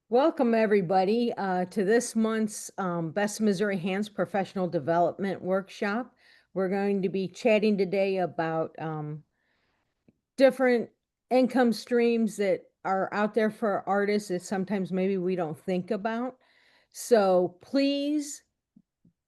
Welcome, everybody, to this month's Best Missouri Hands Professional Development Workshop. We're going to be chatting today about different income streams that are out there for artists that sometimes maybe we don't think about. So please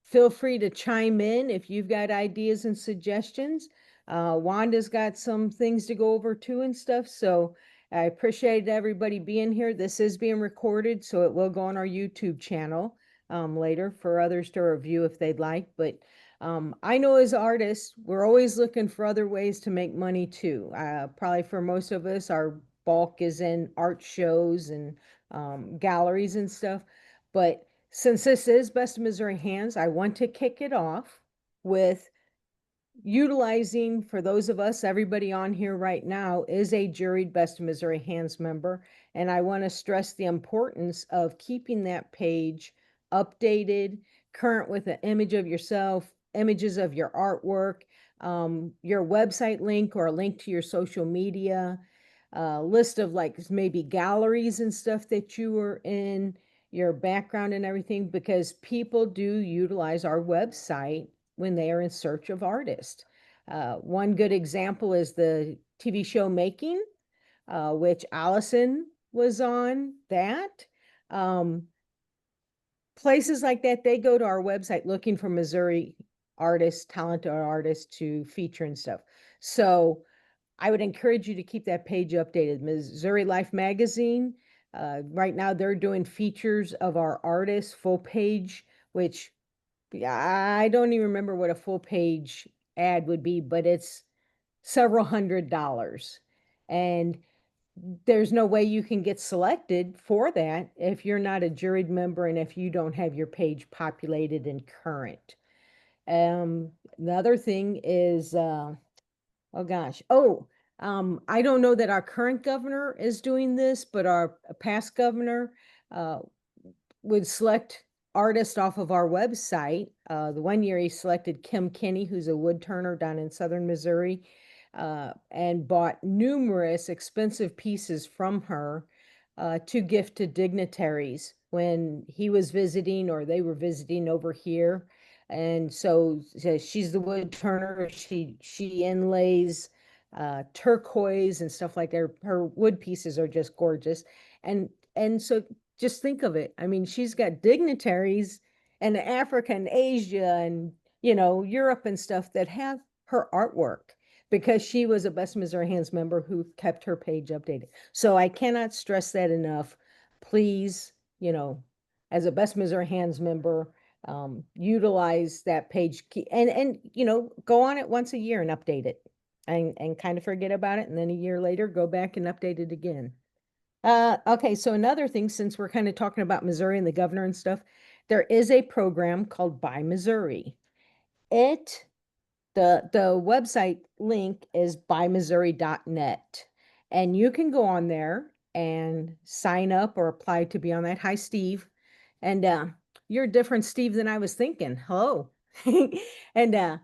feel free to chime in if you've got ideas and suggestions. Wanda's got some things to go over too and stuff. So I appreciate everybody being here. This is being recorded, so it will go on our YouTube channel later for others to review if they'd like. But I know as artists, we're always looking for other ways to make money too. Probably for most of us, our bulk is in art shows and galleries and stuff. But since this is Best of Missouri Hands, I want to kick it off with utilizing, for those of us, everybody on here right now is a juried Best of Missouri Hands member. And I want to stress the importance of keeping that page updated, current with an image of yourself, images of your artwork, your website link or a link to your social media, list of like maybe galleries and stuff that you were in, your background and everything, because people do utilize our website when they are in search of artists. One good example is the TV show Making, which Allison was on that. Places like that, they go to our website looking for Missouri artists, talented artists to feature and stuff. So I would encourage you to keep that page updated. Missouri Life Magazine, right now they're doing features of our artists, full page, which I don't even remember what a full page ad would be, but it's several $100s. And there's no way you can get selected for that if you're not a juried member and if you don't have your page populated and current. The other thing is, oh gosh, I don't know that our current governor is doing this, but our past governor would select artists off of our website. The one year he selected Kim Kinney, who's a wood turner down in southern Missouri, and bought numerous expensive pieces from her to gift to dignitaries when he was visiting or they were visiting over here. And so she's the wood turner. She inlays turquoise and stuff like that. Her wood pieces are just gorgeous. And so just think of it. I mean, she's got dignitaries in Africa and Asia and, Europe and stuff that have her artwork because she was a Best Missouri Hands member who kept her page updated. So I cannot stress that enough. Please, as a Best Missouri Hands member, utilize that page and go on it once a year and update it and kind of forget about it. And then a year later, go back and update it again. Okay, so another thing, since we're kind of talking about Missouri and the governor and stuff, there is a program called Buy Missouri. The website link is buymissouri.net, and you can go on there and sign up or apply to be on that. Hi, Steve. And you're a different Steve than I was thinking. Hello. And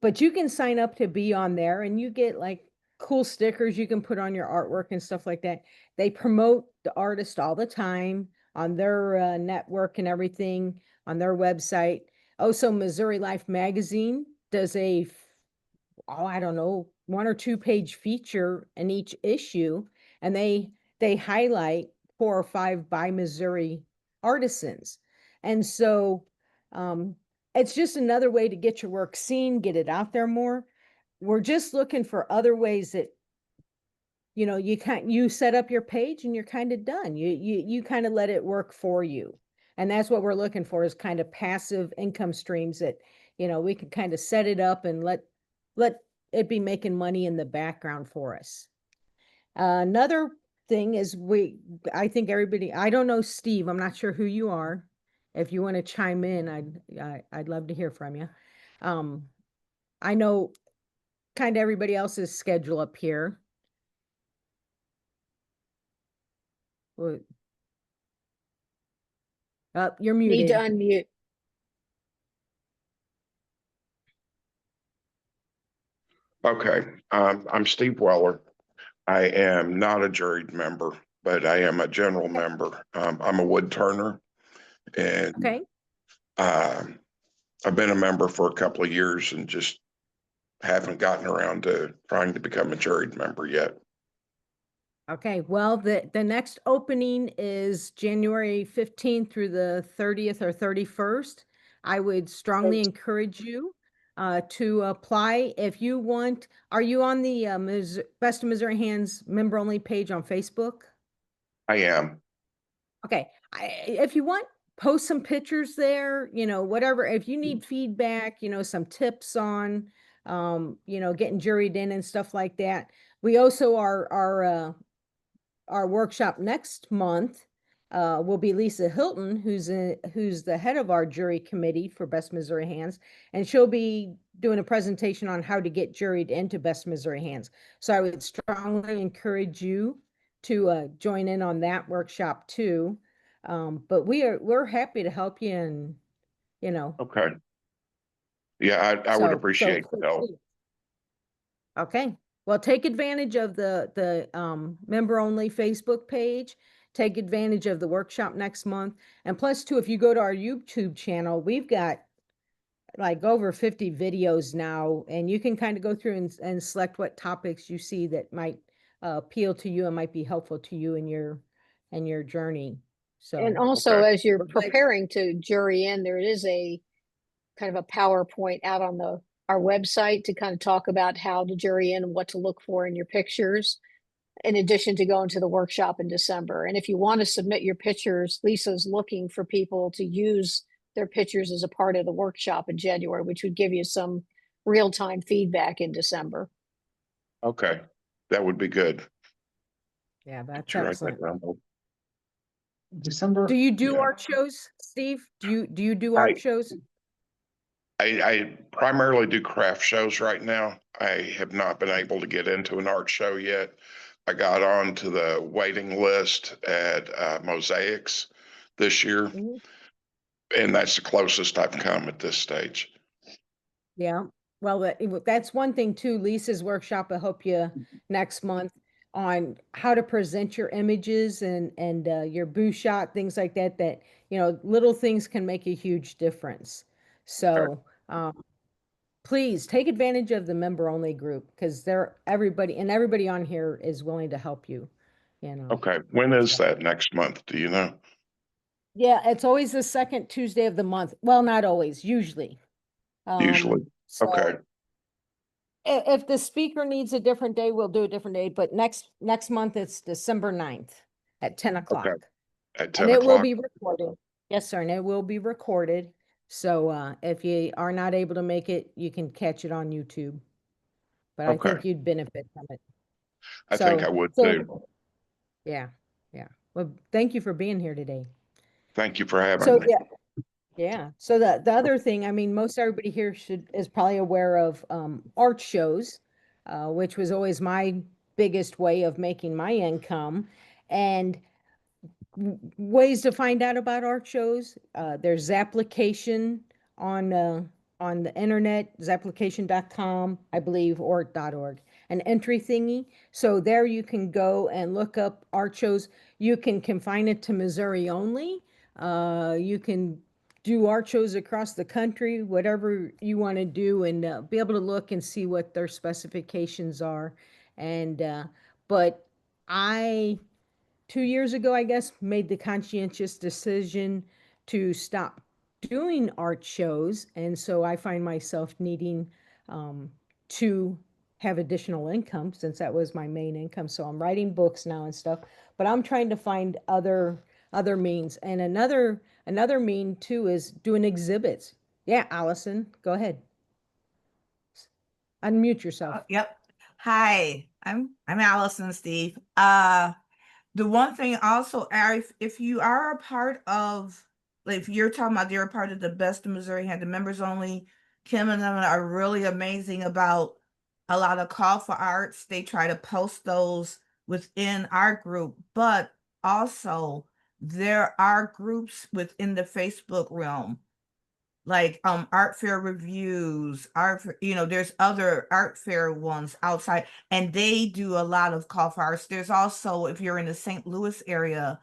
but you can sign up to be on there and you get like cool stickers you can put on your artwork and stuff like that. They promote the artist all the time on their network and everything on their website. Also, Missouri Life Magazine does I don't know, 1 or 2 page feature in each issue, and they highlight 4 or 5 by Missouri artisans. And so it's just another way to get your work seen, get it out there more. We're just looking for other ways that you set up your page and you're kind of done. You kind of let it work for you. And that's what we're looking for, is kind of passive income streams that we can kind of set it up and let it be making money in the background for us. Another thing is I think everybody, I don't know, Steve, I'm not sure who you are. If you want to chime in, I'd love to hear from you. I know kind of everybody else's schedule up here. You're Need to muted. unmute. Okay, I'm Steve Weller. I am not a juried member. but I am a general member. I'm a wood turner, and Okay. I've been a member for a couple of years and just haven't gotten around to trying to become a juried member yet. Okay, well, the next opening is January 15th through the 30th or 31st. I would strongly encourage you to apply if you want. Are you on the Best of Missouri Hands member only page on Facebook? I am. Okay, if you want, post some pictures there, whatever. If you need feedback, some tips on, getting juried in and stuff like that. We also our workshop next month will be Lisa Hilton, who's the head of our jury committee for Best Missouri Hands, and she'll be doing a presentation on how to get juried into Best Missouri Hands. So I would strongly encourage you to join in on that workshop too. But we're happy to help you, and Okay. Yeah, I would appreciate the help. Okay. Well, take advantage of the member only Facebook page. Take advantage of the workshop next month. And plus too, if you go to our YouTube channel, we've got like over 50 videos now, and you can kind of go through and select what topics you see that might appeal to you and might be helpful to you in your journey. So, and also, okay. as you're preparing to jury in, there is a kind of a PowerPoint out on our website to kind of talk about how to jury in and what to look for in your pictures, in addition to going to the workshop in December. And if you want to submit your pictures, Lisa's looking for people to use their pictures as a part of the workshop in January, which would give you some real-time feedback in December. Okay, that would be good. yeah, that's Sure, excellent. December. Do you do Yeah. art shows, Steve? Do you do art shows? I primarily do craft shows right now. I have not been able to get into an art show yet. I got on to the waiting list at Mosaics this year, Mhm. and that's the closest I've come at this stage. Yeah. Well, that's one thing too. Lisa's workshop will help you next month on how to present your images and your boo shot, things like that, little things can make a huge difference. So, please take advantage of the member only group, because everybody on here is willing to help you, Okay, when is that next month? Do you know? Yeah, it's always the second Tuesday of the month. Well, not always, usually. Usually. So Okay, if the speaker needs a different day, we'll do a different day, but next month it's December 9th at 10 o'clock. okay, at And 10 it will o'clock. be recorded. Yes, sir, and it will be recorded. So if you are not able to make it, you can catch it on YouTube. But I Okay, think you'd benefit from it. I think I would too. Yeah, yeah. Well, thank you for being here today. Thank you for having So me. yeah. So the other thing, I mean, most everybody here is probably aware of art shows, which was always my biggest way of making my income. And ways to find out about art shows. There's Zapplication on on the internet, zapplication.com, I believe, or .org, an entry thingy. So there you can go and look up art shows. You can confine it to Missouri only. You can do art shows across the country, whatever you want to do, and be able to look and see what their specifications are. And but I 2 years ago, I guess, made the conscientious decision to stop doing art shows. And so I find myself needing to have additional income, since that was my main income. So I'm writing books now and stuff, but I'm trying to find other means. And another mean too is doing exhibits. Yeah, Allison, go ahead. Unmute yourself. Yep. Hi, I'm Allison, Steve. The one thing also, if you are a part of, like, if you're talking about you're a part of the Best of Missouri Hand, the members only, Kim and them are really amazing about a lot of call for arts. They try to post those within our group, but also there are groups within the Facebook realm like art fair reviews, there's other art fair ones outside, and they do a lot of call for arts. There's also, if you're in the St. Louis area,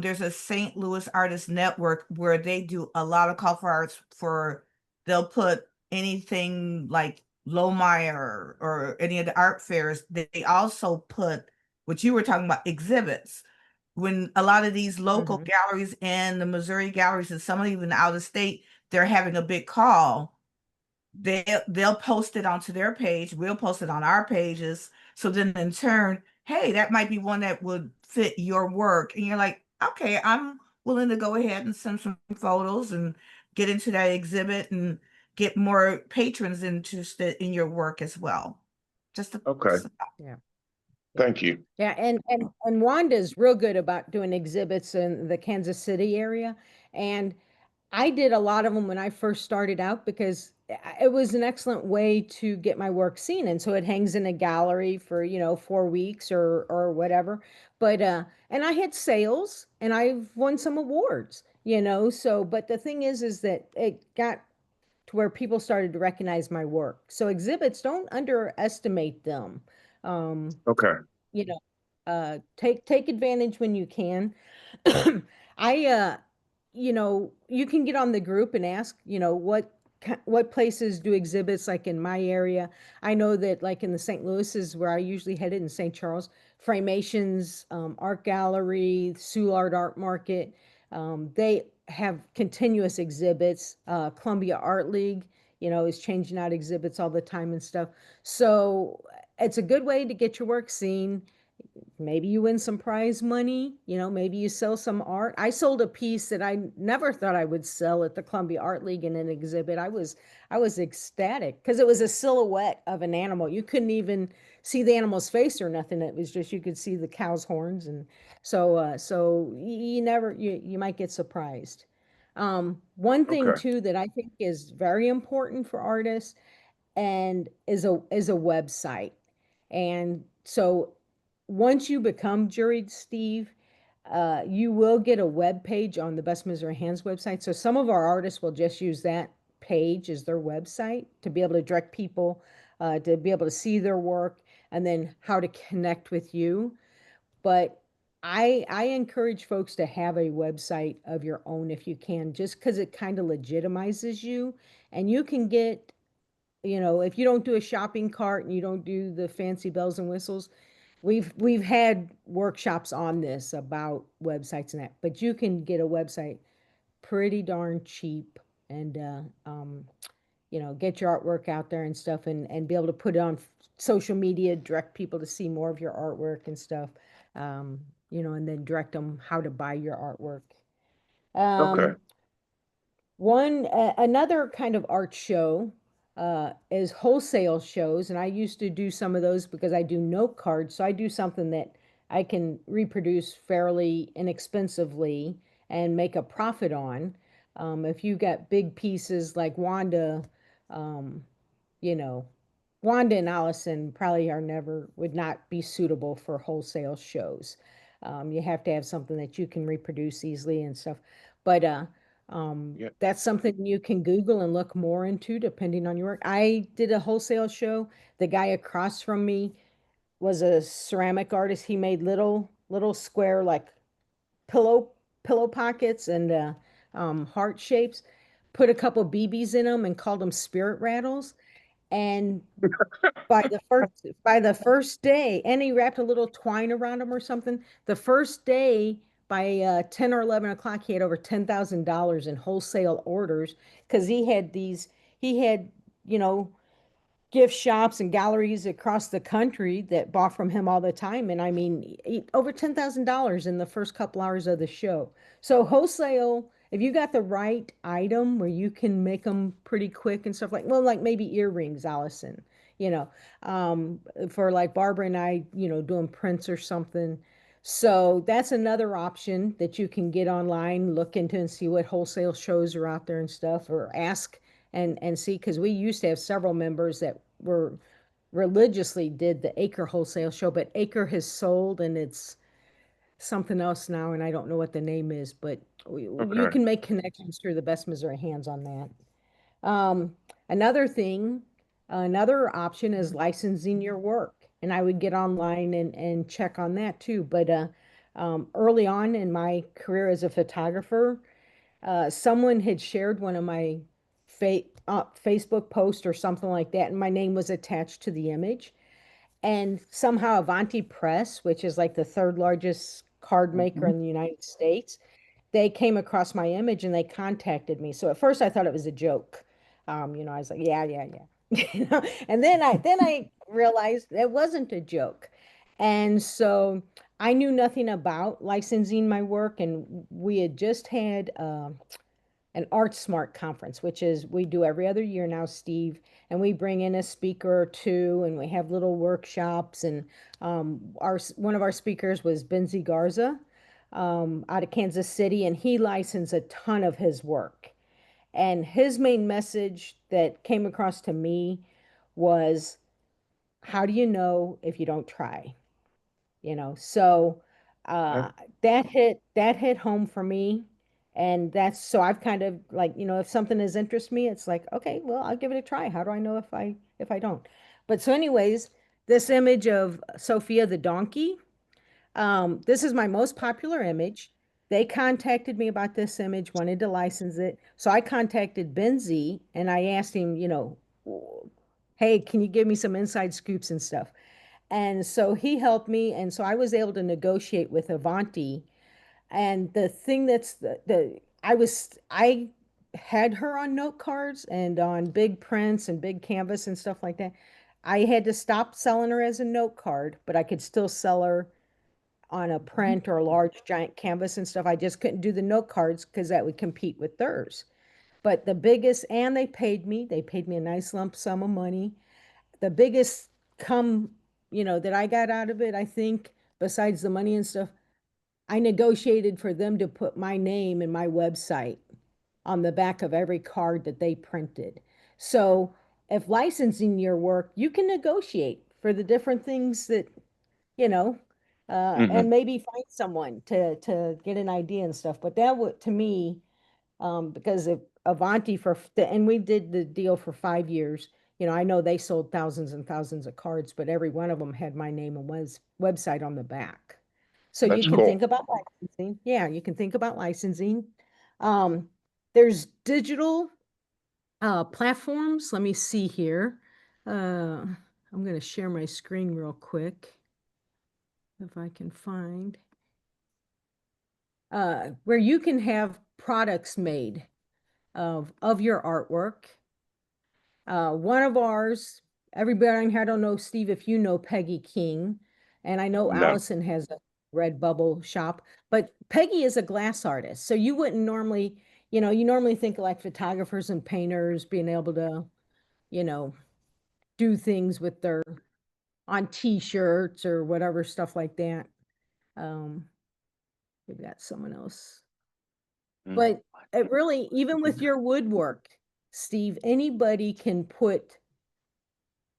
there's a St. Louis Artist Network where they do a lot of call for arts for, they'll put anything like Lohmeyer or any of the art fairs. They also put what you were talking about, exhibits. When a lot of these local galleries and the Missouri galleries and some even out of state, they're having a big call, they'll post it onto their page, we'll post it on our pages. So then in turn, hey, that might be one that would fit your work. And you're like, okay, I'm willing to go ahead and send some photos and get into that exhibit and get more patrons interested in your work as well. Just a, Okay, Yeah. thank you. Yeah, and Wanda's real good about doing exhibits in the Kansas City area. And I did a lot of them when I first started out because it was an excellent way to get my work seen. And so it hangs in a gallery for, 4 weeks or whatever. But and I had sales and I've won some awards, so but the thing is that it got to where people started to recognize my work. So exhibits, don't underestimate them. Um, Okay, you know, take advantage when you can. I you can get on the group and ask, what places do exhibits like in my area. I know that like in the St. Louis is where I usually headed, in St. Charles, Framations, Art Gallery, Soulard Art Market. They have continuous exhibits. Columbia Art League, is changing out exhibits all the time and stuff. So it's a good way to get your work seen. Maybe you win some prize money, maybe you sell some art. I sold a piece that I never thought I would sell at the Columbia Art League in an exhibit. I was ecstatic because it was a silhouette of an animal. You couldn't even see the animal's face or nothing. It was just, you could see the cow's horns. And so you might get surprised. One thing okay, too that I think is very important for artists and is a website. And so once you become juried, Steve, you will get a web page on the Best Missouri Hands website. So some of our artists will just use that page as their website to be able to direct people, to be able to see their work, and then how to connect with you. But I encourage folks to have a website of your own if you can, just because it kind of legitimizes you, and you can get, if you don't do a shopping cart and you don't do the fancy bells and whistles, we've had workshops on this about websites and that, but you can get a website pretty darn cheap and get your artwork out there and stuff, and be able to put it on social media, direct people to see more of your artwork and stuff, and then direct them how to buy your artwork. okay, Another kind of art show is wholesale shows, and I used to do some of those because I do note cards, so I do something that I can reproduce fairly inexpensively and make a profit on. If you got big pieces like um, you know, Wanda and Allison probably would not be suitable for wholesale shows. You have to have something that you can reproduce easily and stuff. But yeah, that's something you can Google and look more into depending on your work. I did a wholesale show. The guy across from me was a ceramic artist. He made little square like pillow pillow pockets and heart shapes. Put a couple BBs in them and called them spirit rattles. And by the first day, and he wrapped a little twine around him or something. The first day, by 10 or 11 o'clock, he had over $10,000 in wholesale orders because he had, you know, gift shops and galleries across the country that bought from him all the time. And I mean, over $10,000 in the first couple hours of the show. So wholesale, if you got the right item where you can make them pretty quick and stuff, like maybe earrings, Allison, you know, for like Barbara and I, doing prints or something. So that's another option that you can get online, look into and see what wholesale shows are out there and stuff, or ask and see, because we used to have several members that were religiously did the Acre wholesale show, but Acre has sold and something else now, and I don't know what the name is, but you Okay. can make connections through the Best Missouri Hands on that. Another thing, another option is licensing your work. And I would get online and check on that too. But early on in my career as a photographer, someone had shared one of my Facebook posts or something like that, and my name was attached to the image. And somehow Avanti Press, which is like the third largest card maker in the United States, they came across my image and they contacted me. So at first I thought it was a joke. I was like, yeah, yeah, yeah. And then I realized it wasn't a joke. And so I knew nothing about licensing my work, and we had just had an Art Smart conference, which is we do every other year now, Steve, and we bring in a speaker or two, and we have little workshops. And our one of our speakers was Benzie Garza out of Kansas City, and he licensed a ton of his work. And his main message that came across to me was, how do you know if you don't try? So Yeah. uh that hit home for me. And that's so I've kind of like, if something has interested me, it's like, okay, well, I'll give it a try. How do I know if I don't? But so anyways, this image of Sophia the donkey, this is my most popular image. They contacted me about this image, wanted to license it. So I contacted Benzie and I asked him, hey, can you give me some inside scoops and stuff? And so he helped me. And so I was able to negotiate with Avanti. And the thing that's I had her on note cards and on big prints and big canvas and stuff like that. I had to stop selling her as a note card, but I could still sell her on a print or a large giant canvas and stuff. I just couldn't do the note cards because that would compete with theirs. But the biggest, and they paid me a nice lump sum of money. The biggest come, that I got out of it, I think, besides the money and stuff, I negotiated for them to put my name and my website on the back of every card that they printed. So if licensing your work, you can negotiate for the different things that, you know, and maybe find someone to get an idea and stuff. But that would, to me, because if Avanti and we did the deal for 5 years. I know they sold thousands and thousands of cards, but every one of them had my name and website on the back. So you That's can think cool. about licensing. Yeah, you can think about licensing. Um, there's digital platforms. Let me see here. I'm going to share my screen real quick if I can find where you can have products made of your artwork. One of ours, everybody in here, I don't know, Steve, if you know Peggy King, and I know No. Allison has a Redbubble shop, but Peggy is a glass artist. So you wouldn't normally, you normally think of like photographers and painters being able to, you know, do things with their on t-shirts or whatever, stuff like that. Um, we've got someone else. But it really, even with your woodwork, Steve, anybody can put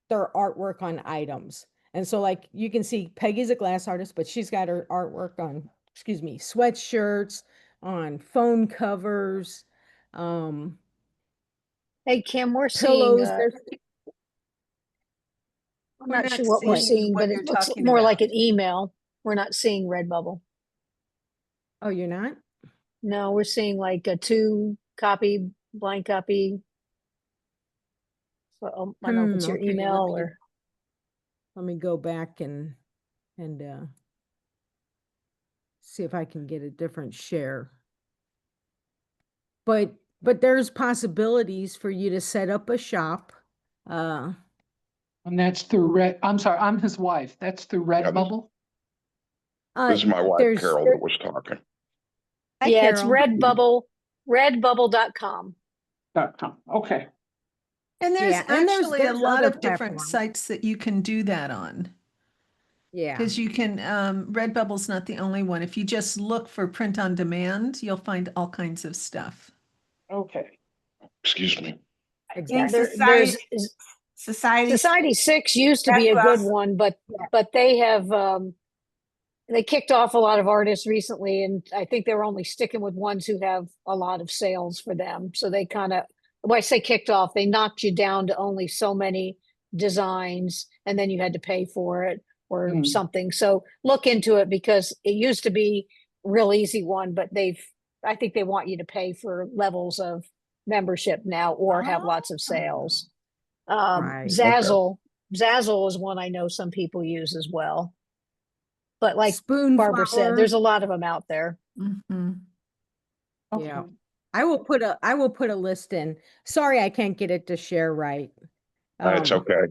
their artwork on items. And so like you can see Peggy's a glass artist, but she's got her artwork on, excuse me, sweatshirts, on phone covers, Hey, Kim, we're seeing, pillows. There's I'm We're not not sure what we're seeing seeing, what but you're it looks talking more about. like an email. We're not seeing Redbubble. Oh, you're not? No, we're seeing like a 2 copy, blank copy. So I don't know if it's your Okay, email or. let me go back and see if I can get a different share. But there's possibilities for you to set up a shop. And that's through I'm sorry, I'm his wife. That's through Yeah, Redbubble. this is my wife, There's Carol, that was talking. Hi, Yeah, it's Carol. Redbubble, redbubble.com. .com. Okay. And there's Yeah, and actually a there's lot other of different platforms. sites that you can do that on. Yeah. Because you can, Redbubble's not the only one. If you just look for print on demand, you'll find all kinds of stuff. Okay. Excuse me. I think Exactly. There's Society Society 6 used to That's be a what I good was- one, but Yeah. but they have they kicked off a lot of artists recently, and I think they were only sticking with ones who have a lot of sales for them. So they kind of, when I say kicked off, they knocked you down to only so many designs, and then you had to pay for it or Mm. something. So look into it, because it used to be a real easy one, but I think they want you to pay for levels of membership now or have lots of sales. Right. Zazzle is one I know some people use as well. But like Barbara said, Spoonflower. there's a lot of them out there. Mhm. Yeah. Okay. I will put a list in. Sorry, I can't get it to share right. It's okay.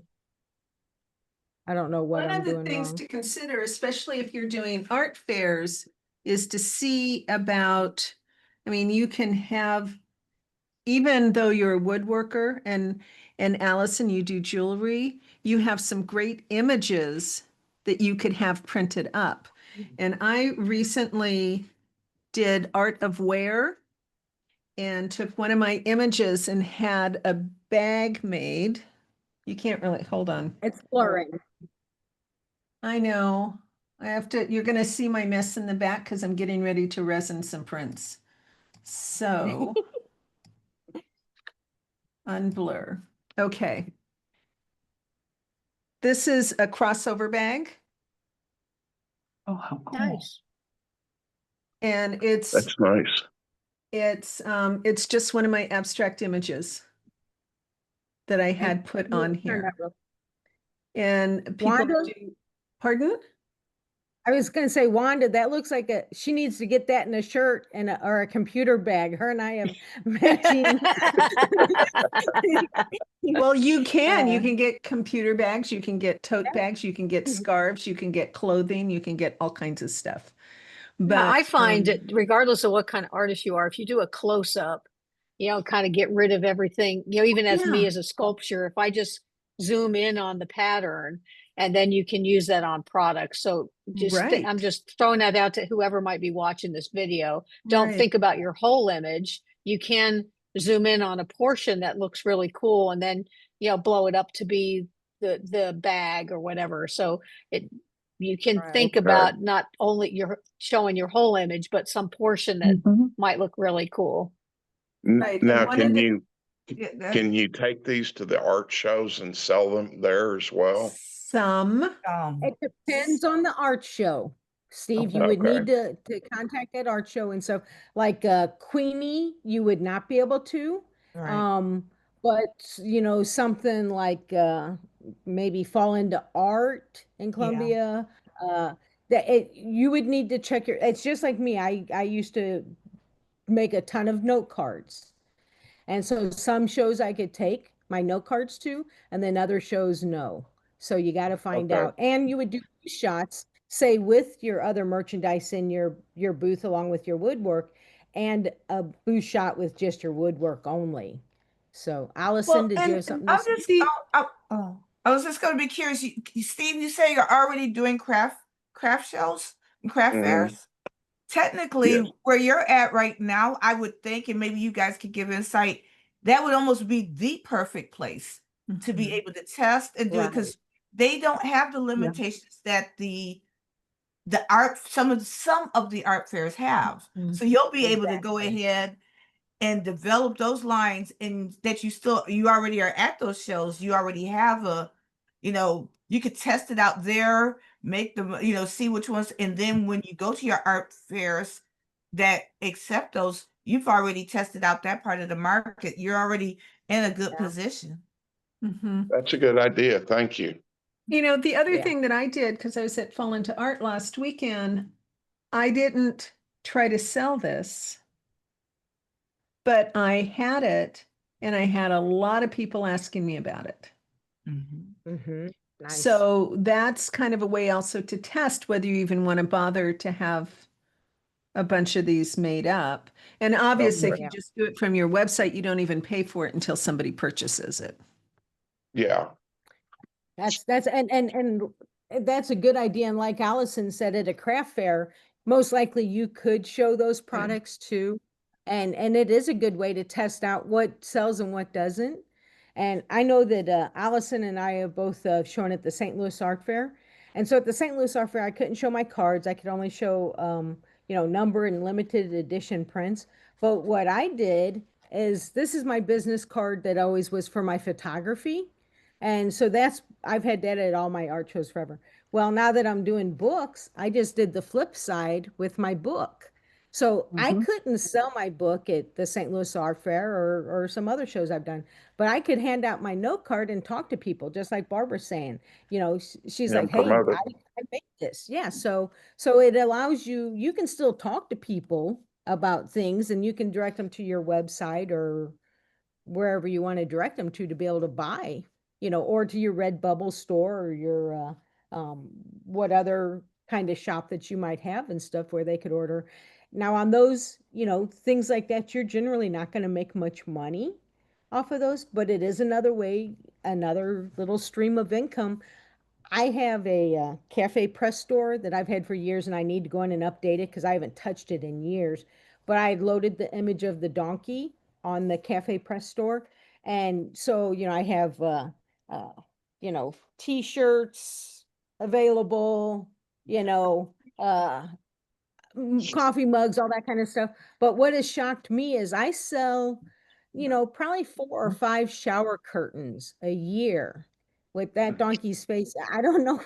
I don't know what One I'm of the doing things wrong. to consider, especially if you're doing art fairs, is to see about, I mean, you can have, even though you're a woodworker and Allison, you do jewelry, you have some great images that you could have printed up. And I recently did art of wear and took one of my images and had a bag made. You can't really, hold on. It's blurring. I know. You're gonna see my mess in the back because I'm getting ready to resin some prints. So unblur. Okay. This is a crossover bag Oh, how cool. Nice. and That's nice. it's just one of my abstract images that I had put on here. And people Wanda? do, pardon? I was gonna say, Wanda, that looks like she needs to get that in a shirt and or a computer bag. Her and I have matching. Well, you can Uh, get computer bags, you can get tote Yeah. bags, you can get scarves, you can get clothing, you can get all kinds of stuff. Yeah, I find um, it, regardless of what kind of artist you are, if you do a close up, kind of get rid of everything, even as me Yeah. as a sculpture, if I just zoom in on the pattern, and then you can use that on products. So I'm Right. just throwing that out to whoever might be watching this video. Don't Right. think about your whole image. You can zoom in on a portion that looks really cool, and then, blow it up to be the bag or whatever. So you can Right. think about not only you're showing your whole image, but some portion that Mhm. might look really cool. Right, and Now, one of the- can you take these to the art shows and sell them there as well? some, It depends on the art show. Steve, Okay. you would Okay. need to contact that art show and so like Queenie, you would not be able to. Right. But something like maybe Fall Into Art in Columbia, you would need to check it's just like me. I used to make a ton of note cards. And so some shows I could take my note cards to, and then other shows no. So you got to find Okay. out. And you would do shots, say with your other merchandise in your booth along with your woodwork, and a booth shot with just your woodwork only. So Allison, well, did you have something to I'm say? just, I was just going to be curious. Steve, you say you're already doing craft shows and craft Mhm. fairs. Technically, Yes. where you're at right now, I would think, and maybe you guys could give insight, that would almost be the perfect place to be Mhm. able to test and do it, Right. because they don't have the limitations that the some of the art fairs have. Mhm. So you'll be able to go Exactly. ahead and develop those lines, and that you already are at those shows. You already have you could test it out there, make them, see which ones, and then when you go to your art fairs that accept those, you've already tested out that part of the market. You're already in a good Yeah. position. Mhm. That's a good idea. Thank you. The other Yeah. thing that I did, because I was at Fall Into Art last weekend, I didn't try to sell this, but I had it and I had a lot of people asking me about it. Mm-hmm. Nice. So that's kind of a way also to test whether you even want to bother to have a bunch of these made up. And obviously, if Okay. you just do it from your website, you don't even pay for it until somebody purchases it. Yeah. That's and that's a good idea. And like Allison said, at a craft fair, most likely you could show those products too. And it is a good way to test out what sells and what doesn't. And I know that Allison and I have both shown at the St. Louis Art Fair. And so at the St. Louis Art Fair, I couldn't show my cards. I could only show, number and limited edition prints. But what I did is, this is my business card that always was for my photography. And so I've had that at all my art shows forever. Well, now that I'm doing books, I just did the flip side with my book. So I couldn't sell my book at the St. Louis Art Fair or some other shows I've done, but I could hand out my note card and talk to people, just like Barbara's saying. She's Yeah, like, and "Hey, promote it. I made this." Yeah, so it allows you can still talk to people about things, and you can direct them to your website or wherever you want to direct them to be able to buy, or to your Redbubble store or your what other kind of shop that you might have and stuff where they could order. Now on those, things like that, you're generally not going to make much money off of those, but it is another way, another little stream of income. I have a cafe press store that I've had for years, and I need to go in and update it because I haven't touched it in years. But I loaded the image of the donkey on the cafe press store, and so I have uh, t-shirts available, coffee mugs, all that kind of stuff. But what has shocked me is I sell, probably 4 or 5 shower curtains a year with that donkey's face. I don't know.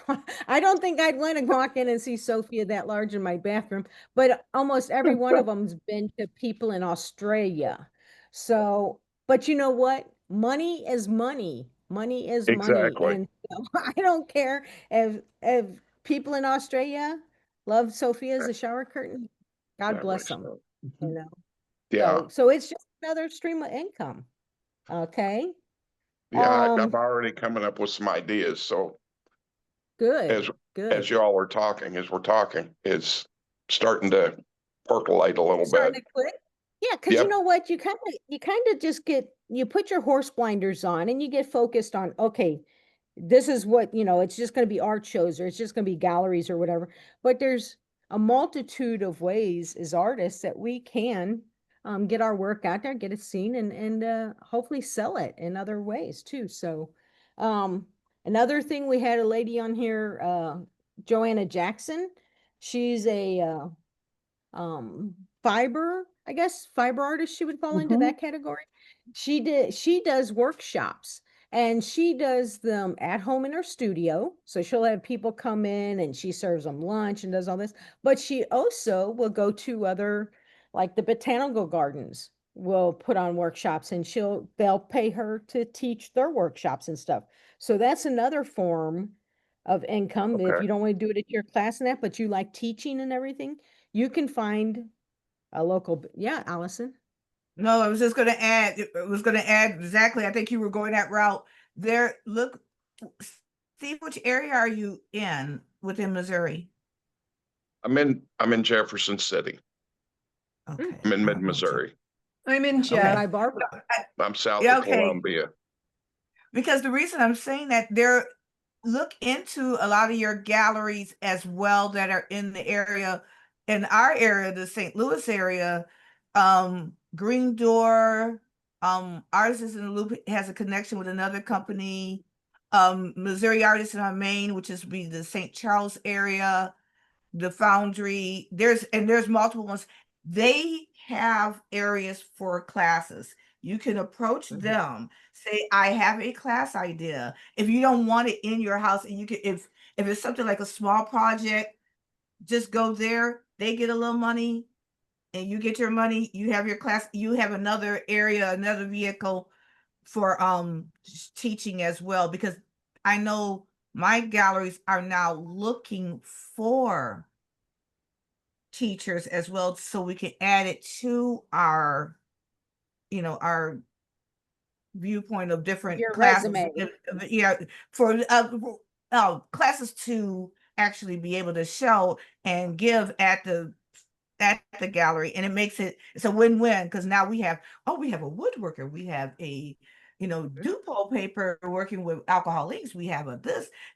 I don't think I'd want to walk in and see Sophia that large in my bathroom, but almost every one of them's been to people in Australia. So, but you know what? Money is money. Money is money. Exactly. And so I don't care if people in Australia love Sophia as a shower curtain. God That way, bless them, so, you know. yeah, So it's just another stream of income. Okay. yeah, I'm Um, already coming up with some ideas. So good, as good. y'all are talking, as we're talking, it's starting to percolate a little Starting bit. to click. Yeah, because you Yep. know what? You kind of just you put your horse blinders on and you get focused on, okay, this is what, it's just going to be art shows or it's just going to be galleries or whatever. But there's a multitude of ways as artists that we can get our work out there, get it seen, and hopefully sell it in other ways too. So um, another thing, we had a lady on here, Joanna Jackson. She's a um I guess fiber artist, she would fall into that category. She does workshops, and she does them at home in her studio. So she'll have people come in and she serves them lunch and does all this. But she also will go to other, like the botanical gardens will put on workshops, and they'll pay her to teach their workshops and stuff. So that's another form of income. If Okay. you don't want to do it at your class and that, but you like teaching and everything, you can find a local, yeah, Allison. No, I was just going to add, I was going to add exactly. I think you were going that route there. Look, Steve, which area are you in within Missouri? I'm in Jefferson City. Okay. I'm in I mid don't know what you- Missouri. I'm in Okay, Jeff. by Barbara. I'm south Yeah, of okay. Columbia. Because the reason I'm saying that, look into a lot of your galleries as well that are in the area, in our area, the St. Louis area. Green Door, Artists in the Loop has a connection with another company. Missouri Artists on Main, which is be the St. Charles area, the Foundry. There's multiple ones. They have areas for classes. You can approach them, say, I have a class idea. If you don't want it in your house, and you can, if it's something like a small project, just go there. They get a little money and you get your money. You have your class, you have another area, another vehicle for teaching as well, because I know my galleries are now looking for teachers as well, so we can add it to our our viewpoint of different Your classes. resume. Yeah, for classes to actually be able to show and give at the gallery, and it makes it's a win-win, because now we have a woodworker, we have a Duplo paper working with alcohol inks, we have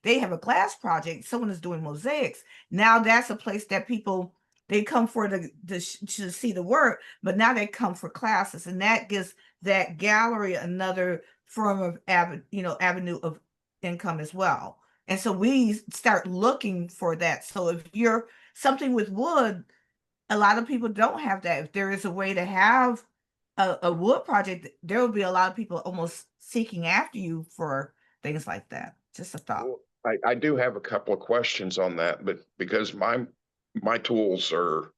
they have a glass project, someone is doing mosaics. Now that's a place that people, they come for to see the work, but now they come for classes, and that gives that gallery another form of avenue of income as well. And so we start looking for that. So if you're something with wood, a lot of people don't have that. If there is a way to have a wood project, there will be a lot of people almost seeking after you for things like that. Just a thought. Well, I do have a couple of questions on that, but because my tools are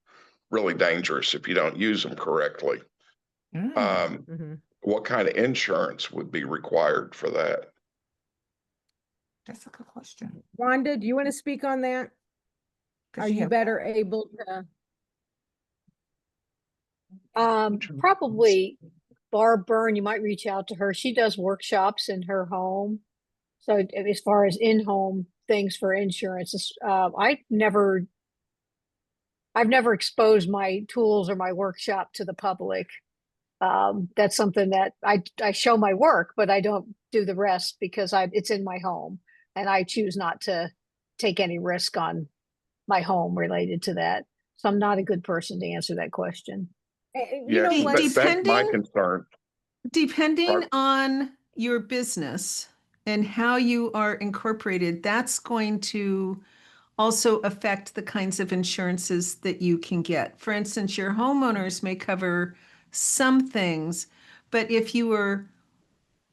really dangerous if you don't use them correctly. Mm, Mhm. What kind of insurance would be required for that? that's a good question. Wanda, do you want to speak on that? 'Cause Are you have- better able to? Probably Barb Byrne, you might reach out to her. She does workshops in her home. So as far as in-home things for insurance, I've never exposed my tools or my workshop to the public. That's something that I show my work, but I don't do the rest because it's in my home and I choose not to take any risk on my home related to that. So I'm not a good person to answer that question. You Yeah, know 'cause what? that's my Depending- concern. Depending Pardon? on your business and how you are incorporated, that's going to also affect the kinds of insurances that you can get. For instance, your homeowners may cover some things, but if you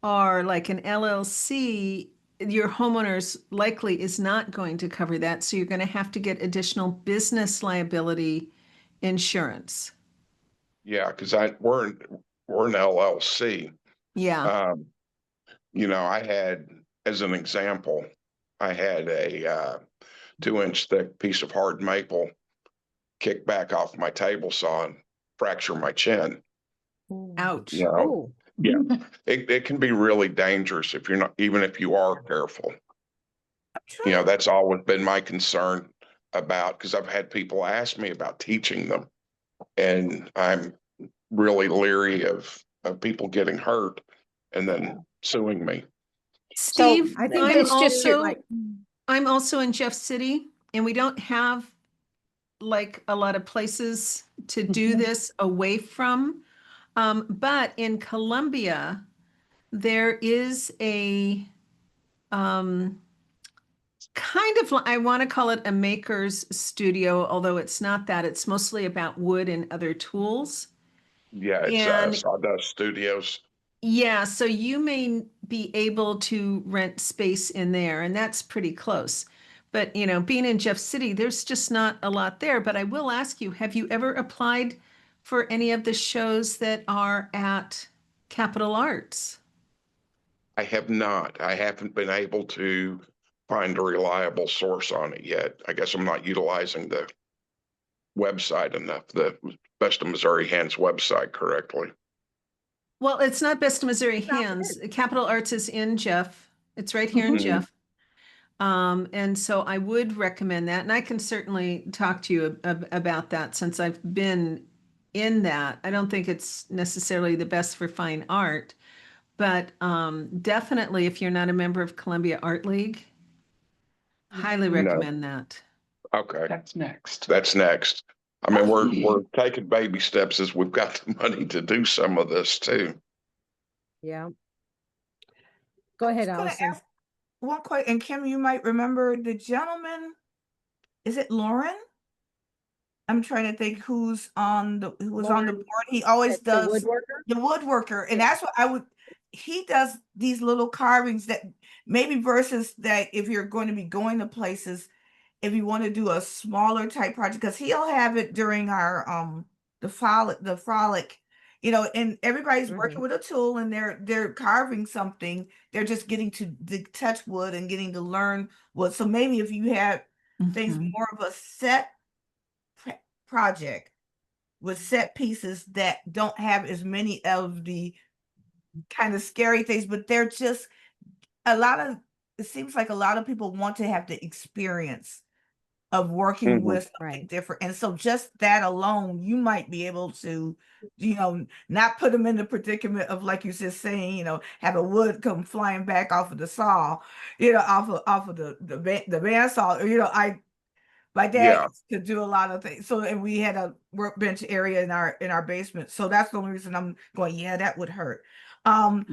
are like an LLC, your homeowners likely is not going to cover that. So you're going to have to get additional business liability insurance. Yeah, because we're an LLC. Yeah. I had, as an example, I had a 2-inch thick piece of hard maple kick back off my table saw and fracture my chin. Ouch. You know, Oh, yeah, it can be really dangerous if you're not, even if you are careful. That's always been my concern about, because I've had people ask me about teaching them, and I'm really leery of people getting hurt and then suing me. Steve, I think And they it's just should, your- like, I'm also in Jeff City, and we don't have like a lot of places to do this away from. But in Columbia, there is a kind of, I want to call it a maker's studio, although it's not that. It's mostly about wood and other tools. Yeah, it's And Sawdust Studios. yeah, so you may be able to rent space in there, and that's pretty close. But, being in Jeff City, there's just not a lot there. But I will ask you, have you ever applied for any of the shows that are at Capitol Arts? I have not. I haven't been able to find a reliable source on it yet. I guess I'm not utilizing the website enough, the Best of Missouri Hands website correctly. Well, it's not Best of Missouri Hands. Capitol Arts is in Jeff. It's right here in Mhm. Jeff. And so I would recommend that. And I can certainly talk to you about that since I've been in that. I don't think it's necessarily the best for fine art, but definitely if you're not a member of Columbia Art League, highly No. recommend that. Okay, That's next. that's next. I mean, we're taking baby steps as we've got the money to do some of this too. yeah. Go ahead, gonna Allison. ask one question, and Kim, you might remember the gentleman. Is it Lauren? I'm trying to think who was on the Lauren, board. He always The does woodworker? the woodworker, and Yeah. that's what he does these little carvings that maybe versus that if you're going to be going to places, if you want to do a smaller type project, because he'll have it during our the frolic, and everybody's working with a tool and they're carving something. They're just getting to touch wood and getting to learn wood. So maybe if you have things Mhm. more of a set project with set pieces that don't have as many of the kind of scary things, but they're just it seems like a lot of people want to have the experience of working Mhm. with something Right. different. And so just that alone, you might be able to, not put them in the predicament of, like you just saying, have a wood come flying back off of the saw, off of the bandsaw. My dad Yeah. used to do a lot of things. So, and we had a workbench area in our basement. So that's the only reason I'm going, yeah, that would hurt. But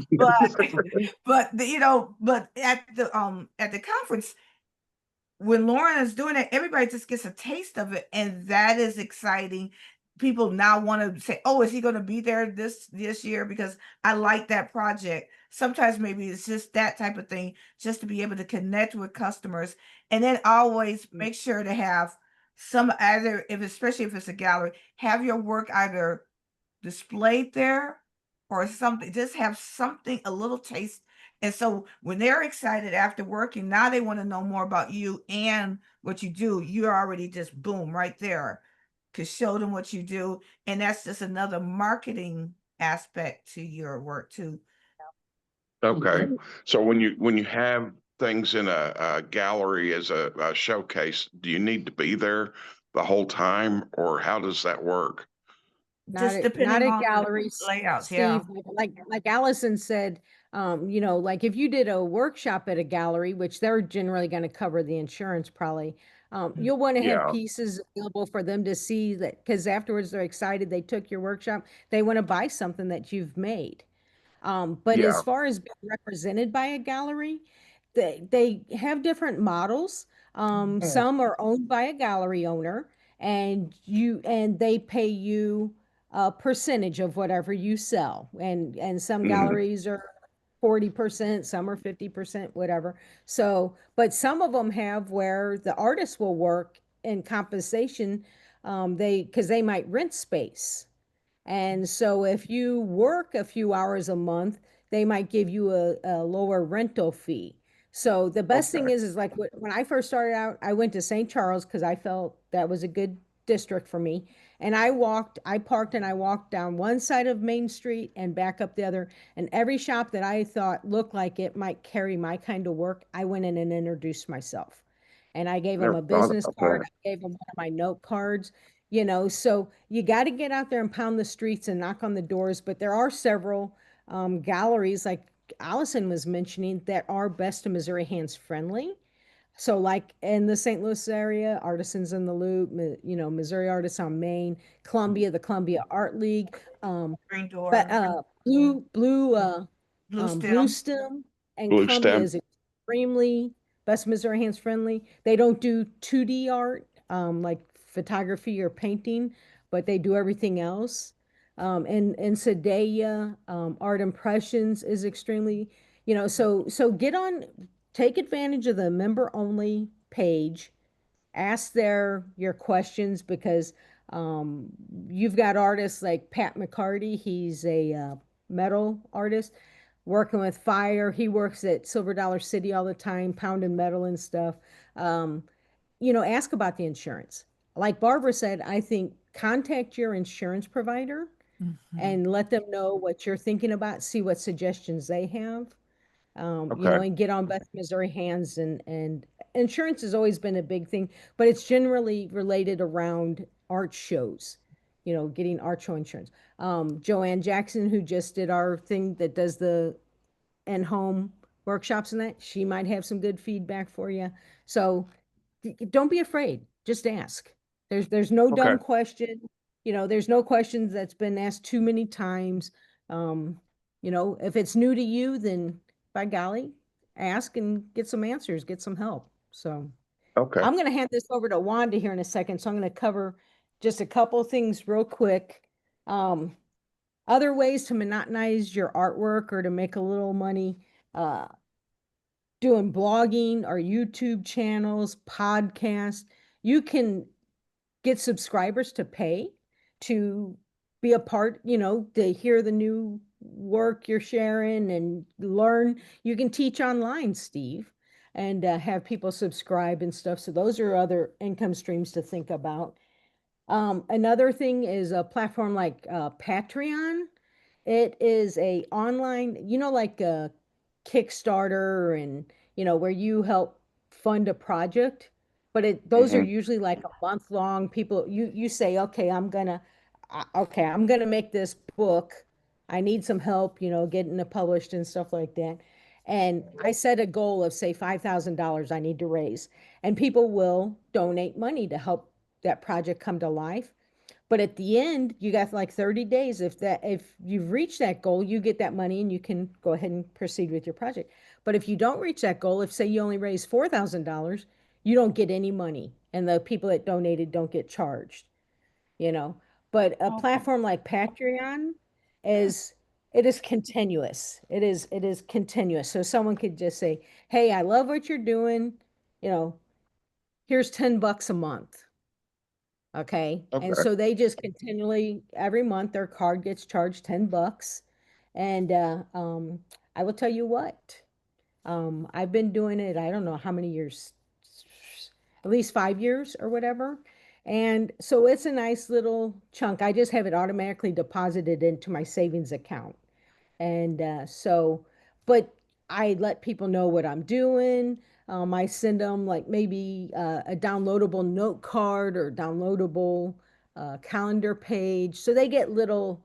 but at the conference, when Lauren is doing it, everybody just gets a taste of it, and that is exciting. People now want to say, "Oh, is he going to be there this year?" Because I like that project. Sometimes maybe it's just that type of thing, just to be able to connect with customers, and then always make sure to have some either, if especially if it's a gallery, have your work either displayed there or something. Just have something, a little taste. And so when they're excited after working, now they want to know more about you and what you do. You're already just boom right there to show them what you do. And that's just another marketing aspect to your work too. Okay, so when you have things in a gallery as a showcase, do you need to be there the whole time, or how does that work? Just Not depending at on the galleries, layouts, yeah. Steve, like Allison said, like if you did a workshop at a gallery, which they're generally going to cover the insurance probably, you'll want to have Yeah, pieces available for them to see that, because afterwards they're excited they took your workshop, they want to buy something that you've made. But yeah, as far as being represented by a gallery, they have different models. Some are owned by a gallery owner, and they pay you a percentage of whatever you sell. And some mhm, galleries are 40%, some are 50%, whatever. So, but some of them have where the artist will work in compensation, because they might rent space. And so if you work a few hours a month, they might give you a lower rental fee. So the best thing okay, is like when I first started out, I went to St. Charles because I felt that was a good district for me. And I parked and I walked down one side of Main Street and back up the other. And every shop that I thought looked like it might carry my kind of work, I went in and introduced myself. And I gave them never a thought business about card. that. I gave them one of my note cards. So you got to get out there and pound the streets and knock on the doors. But there are several galleries, like Allison was mentioning, that are best of Missouri hands friendly. So like in the St. Louis area, Artisans in the Loop, Missouri Artists on Main, Columbia, the Columbia Art League, Green but door, blue Blue stem. Stem and Blue Columbia stem, is extremely best Missouri hands friendly. They don't do 2D art, like photography or painting, but they do everything else. And Sedalia, Art Impressions is extremely, so take advantage of the member only page, ask your questions, because um, you've got artists like Pat McCarty. He's a metal artist working with fire. He works at Silver Dollar City all the time, pounding metal and stuff. Um, ask about the insurance. Like Barbara said, I think contact your insurance provider Mhm. and let them know what you're thinking about, see what suggestions they have, okay, and get on Beth Missouri hands, and insurance has always been a big thing, but it's generally related around art shows, getting art show insurance. Joanne Jackson, who just did our thing that does the in-home workshops and that, she might have some good feedback for you. So don't be afraid. Just ask. There's no okay, dumb question. There's no questions that's been asked too many times. If it's new to you, then by golly, ask and get some answers, get some help. So okay, I'm going to hand this over to Wanda here in a second. So I'm going to cover just a couple of things real quick. Um, Other ways to monetize your artwork or to make a little money. Uh, Doing blogging or YouTube channels, podcasts. You can get subscribers to pay to be a part, to hear the new work you're sharing and learn. You can teach online, Steve, and have people subscribe and stuff. So those are other income streams to think about. Another thing is a platform like Patreon. It is a online, like a Kickstarter, and where you help fund a project. But those are hmm, usually like a month long. People, you say, okay, I'm gonna make this book. I need some help, getting it published and stuff like that. And I set a goal of say $5,000 I need to raise, and people will donate money to help that project come to life. But at the end, you got like 30 days. If you've reached that goal, you get that money and you can go ahead and proceed with your project. But if you don't reach that goal, if say you only raise $4,000, you don't get any money, and the people that donated don't get charged, you know. But a Okay. platform like Patreon is it is continuous. It is continuous. So someone could just say, "Hey, I love what you're doing. You know, here's $10 a month." Okay. And Okay. so they just continually, every month, their card gets charged $10. And I will tell you what, I've been doing it, I don't know how many years, at least 5 years or whatever. And so it's a nice little chunk. I just have it automatically deposited into my savings account. And but I let people know what I'm doing. I send them like maybe a downloadable note card or downloadable calendar page. So they get little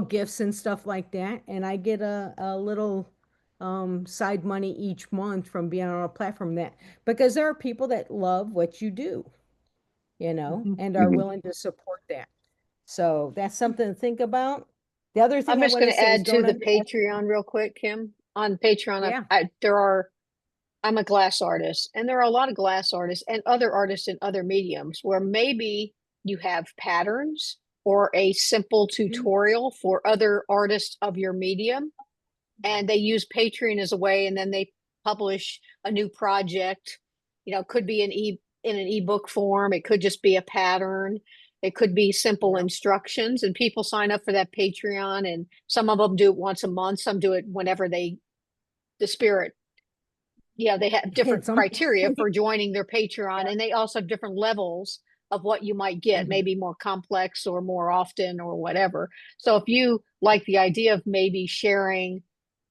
gifts and stuff like that. And I get a little side money each month from being on a platform that, because there are people that love what you do, Mhm. and are Mhm. willing to support that. So that's something to think about. The other I'm thing I just want going to to say is add to don't the underestimate. Patreon real quick, Kim. On Patreon, Yeah. I'm a glass artist, and there are a lot of glass artists and other artists in other mediums where maybe you have patterns or a simple Mhm. tutorial for other artists of your medium, and they use Patreon as a way, and then they publish a new project. It could be in an ebook form, it could just be a pattern, it could be simple Yeah. instructions, and people sign up for that Patreon, and some of them do it once a month, some do it whenever the spirit. Yeah, they have different It's some criteria for joining their Patreon, and they also have different levels of what you might get, Mhm. maybe more complex or more often or whatever. So if you like the idea of maybe sharing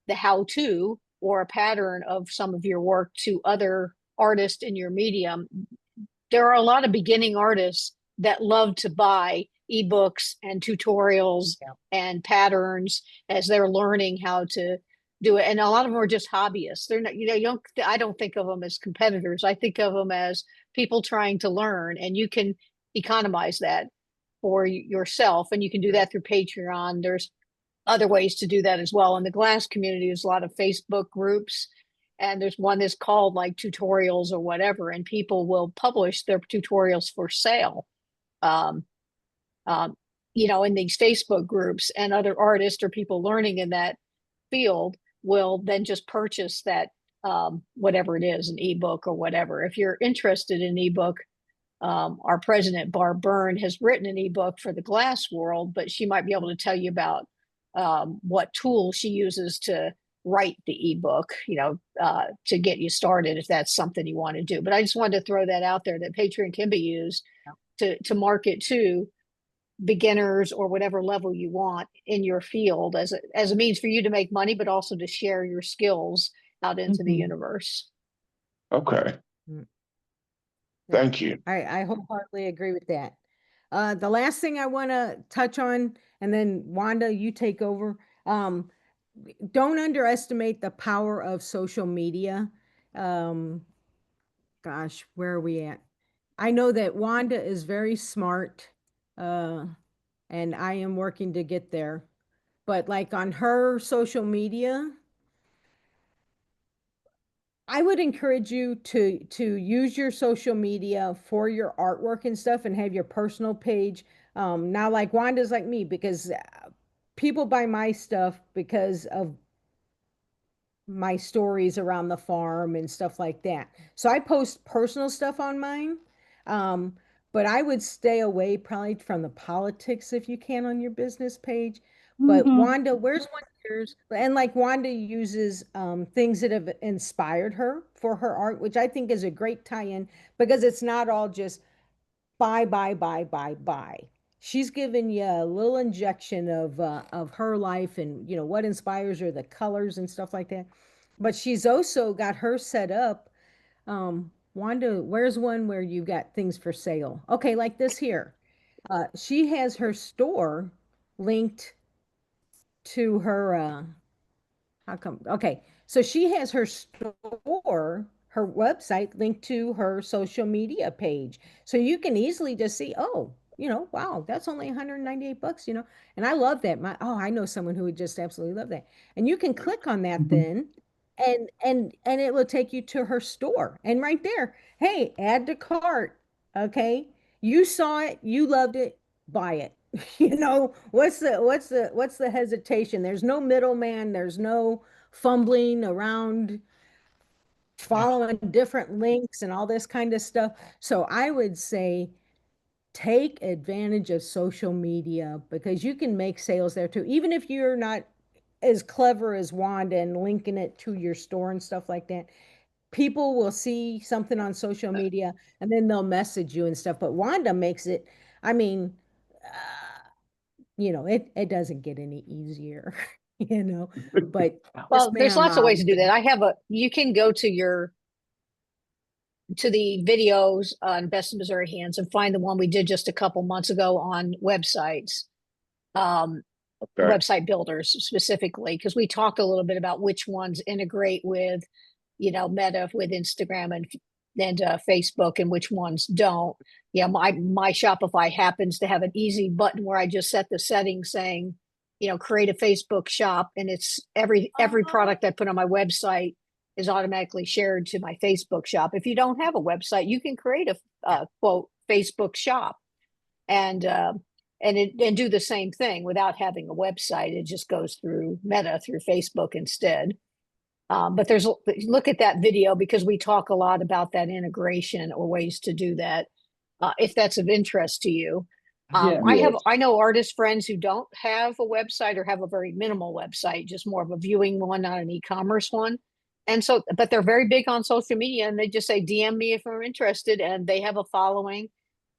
the how to or a pattern of some of your work to other artists in your medium, there are a lot of beginning artists that love to buy ebooks and tutorials Yeah. and patterns as they're learning how to do it. And a lot of them are just hobbyists. They're not, I don't think of them as competitors. I think of them as people trying to learn, and you can economize that for yourself. And you can do that through Patreon. There's other ways to do that as well. In the glass community, there's a lot of Facebook groups, and there's one that's called like tutorials or whatever, and people will publish their tutorials for sale. Um, um, in these Facebook groups, and other artists or people learning in that field will then just purchase that, whatever it is, an ebook or whatever. If you're interested in ebook, our president, Barb Byrne, has written an ebook for the glass world, but she might be able to tell you about what tool she uses to write the ebook, to get you started if that's something you want to do. But I just wanted to throw that out there, that Patreon can be used to market to beginners or whatever level you want in your field as a means for you to make money, but also to share your skills out into the Mhm. universe. Okay. Mm. Yeah. Thank you. I wholeheartedly agree with that. The last thing I want to touch on, and then Wanda, you take over. Um, don't underestimate the power of social media. Um, gosh, where are we at? I know that Wanda is very smart, uh, and I am working to get there. But like on her social media, I would encourage you to use your social media for your artwork and stuff, and have your personal page. Now, like Wanda's like me, because people buy my stuff because of my stories around the farm and stuff like that. So I post personal stuff on mine. Um, but I would stay away probably from the politics if you can on your business page. But Mhm. Wanda, where's one of yours? And like Wanda uses things that have inspired her for her art, which I think is a great tie-in, because it's not all just buy, buy, buy, buy, buy. She's given you a little injection of her life, and what inspires her, the colors and stuff like that. But she's also got her set up. Wanda, where's one where you got things for sale? Okay, like this here. She has her store linked to her how come? Okay. So she has her store, her website linked to her social media page. So you can easily just see, oh, wow, that's only $198, And I love that. I know someone who would just absolutely love that. And you can click on that Mhm. then, and it will take you to her store. And right there, hey, add to cart. Okay. You saw it, you loved it, buy it. You know, what's the hesitation? There's no middleman, there's no fumbling around following different links and all this kind of stuff. So I would say take advantage of social media because you can make sales there too. Even if you're not as clever as Wanda and linking it to your store and stuff like that, people will see something on social media and then they'll message you and stuff. But Wanda makes it, I mean, it doesn't get any easier, but yes, Well, there's ma'am, lots of ways to do that. You can go to the videos on Best of Missouri Hands and find the one we did just a couple months ago on websites, Okay. website builders specifically, because we talked a little bit about which ones integrate with, Meta, with Instagram and Facebook, and which ones don't. Yeah, my Shopify happens to have an easy button where I just set the settings saying, create a Facebook shop, and it's every product I put on my website is automatically shared to my Facebook shop. If you don't have a website, you can create a quote Facebook shop and do the same thing without having a website. It just goes through Meta, through Facebook instead. But look at that video because we talk a lot about that integration or ways to do that. If that's of interest to you. Yeah. I know artist friends who don't have a website or have a very minimal website, just more of a viewing one, not an e-commerce one. And so, but they're very big on social media and they just say, DM me if you're interested. And they have a following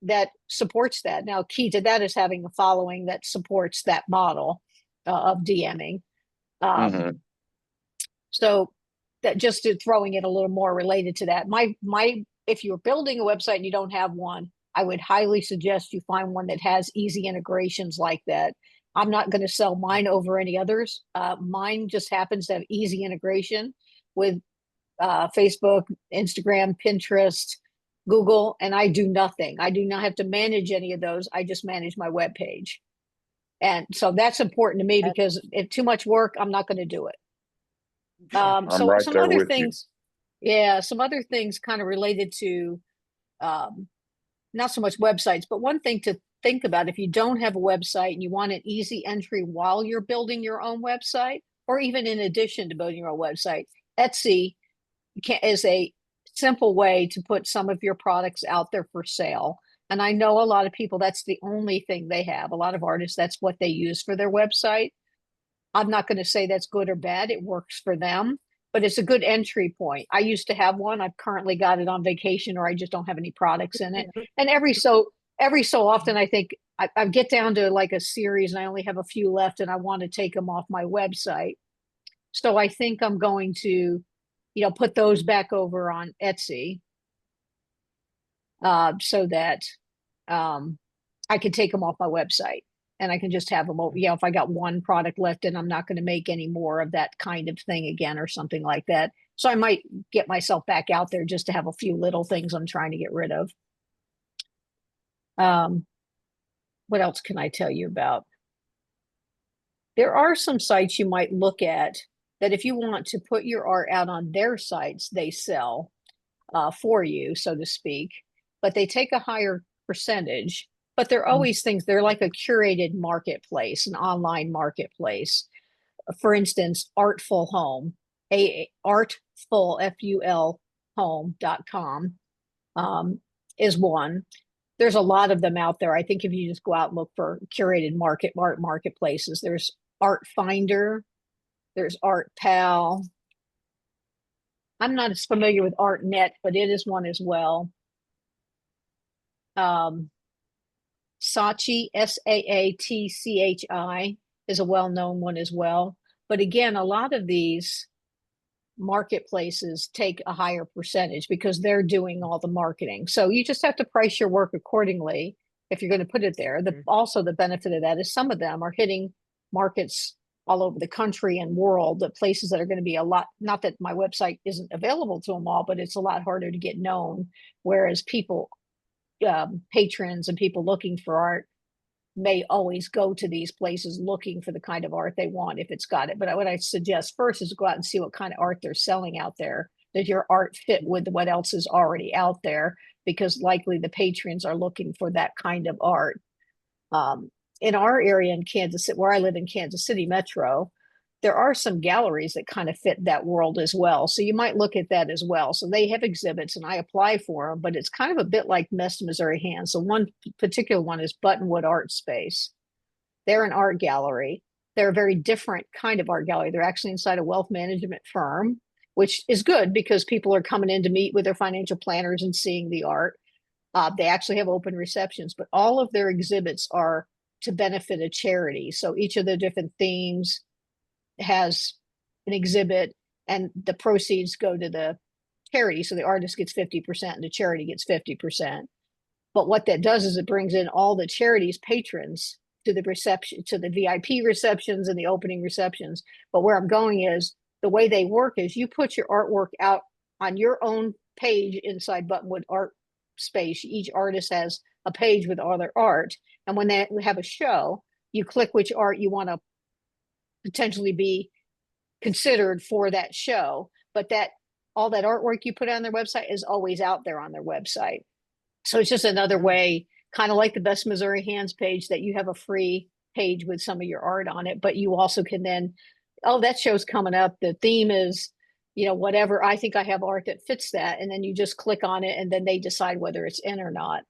that supports that. Now, key to that is having a following that supports that model of DMing. Mhm. So that just throwing it a little more related to that. If you're building a website and you don't have one, I would highly suggest you find one that has easy integrations like that. I'm not going to sell mine over any others. Mine just happens to have easy integration with Facebook, Instagram, Pinterest, Google, and I do nothing. I do not have to manage any of those. I just manage my web page. And so that's important to me because if too much work, I'm not going to do it. I'm So right some there other with you. things, some other things kind of related to not so much websites, but one thing to think about if you don't have a website and you want an easy entry while you're building your own website, or even in addition to building your own website, Etsy is a simple way to put some of your products out there for sale. And I know a lot of people, that's the only thing they have. A lot of artists, that's what they use for their website. I'm not going to say that's good or bad. It works for them, but it's a good entry point. I used to have one. I've currently got it on vacation or I just don't have any products in it. And every so often, I think I get down to like a series and I only have a few left and I want to take them off my website. So I think I'm going to, put those back over on Etsy so that I can take them off my website. And I can just have them, if I got one product left and I'm not going to make any more of that kind of thing again or something like that. So I might get myself back out there just to have a few little things I'm trying to get rid of. What else can I tell you about? There are some sites you might look at that if you want to put your art out on their sites, they sell for you, so to speak, but they take a higher percentage. But they're always things, they're like a curated marketplace, an online marketplace. For instance, Artful Home, Artful, F-U-L, home.com is one. There's a lot of them out there. I think if you just go out and look for curated marketplaces, there's Art Finder, there's Art Pal. I'm not as familiar with ArtNet, but it is one as well. Saatchi, Saatchi, is a well-known one as well. But again, a lot of these marketplaces take a higher percentage because they're doing all the marketing. So you just have to price your work accordingly if you're going to put it there. Also, the benefit of that is some of them are hitting markets all over the country and world, the places that are going to be a lot, not that my website isn't available to them all, but it's a lot harder to get known. Whereas people, patrons and people looking for art may always go to these places looking for the kind of art they want if it's got it. But what I suggest first is go out and see what kind of art they're selling out there. Does your art fit with what else is already out there? Because likely the patrons are looking for that kind of art. In our area in Kansas City, where I live in Kansas City Metro, there are some galleries that kind of fit that world as well. So you might look at that as well. So they have exhibits and I apply for them, but it's kind of a bit like Missouri Hands. So one particular one is Buttonwood Art Space. They're an art gallery. They're a very different kind of art gallery. They're actually inside a wealth management firm, which is good because people are coming in to meet with their financial planners and seeing the art. They actually have open receptions, but all of their exhibits are to benefit a charity. So each of the different themes has an exhibit and the proceeds go to the charity. So the artist gets 50% and the charity gets 50%. But what that does is it brings in all the charities patrons to the reception, to the VIP receptions and the opening receptions. But where I'm going is the way they work is you put your artwork out on your own page inside Buttonwood Art Space. Each artist has a page with all their art. And when they have a show, you click which art you want to potentially be considered for that show, but that all that artwork you put on their website is always out there on their website. So it's just another way, kind of like the Best Missouri Hands page, that you have a free page with some of your art on it, but you also can then, oh, that show's coming up. The theme is, you know, whatever. I think I have art that fits that. And then you just click on it and then they decide whether it's in or not.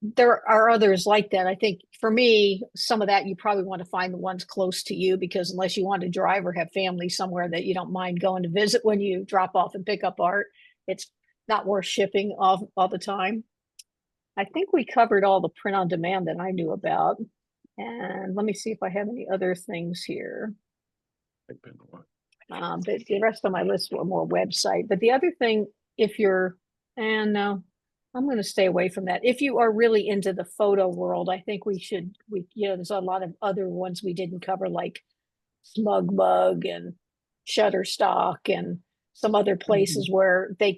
There are others like that. I think for me, some of that you probably want to find the ones close to you, because unless you want to drive or have family somewhere that you don't mind going to visit when you drop off and pick up art, it's not worth shipping all the time. I think we covered all the print on demand that I knew about. And let me see if I have any other things here. But the rest of my list were more website. But the other thing, if you're, and no, I'm going to stay away from that. If you are really into the photo world, I think there's a lot of other ones we didn't cover, like SmugMug and Shutterstock and some other places where they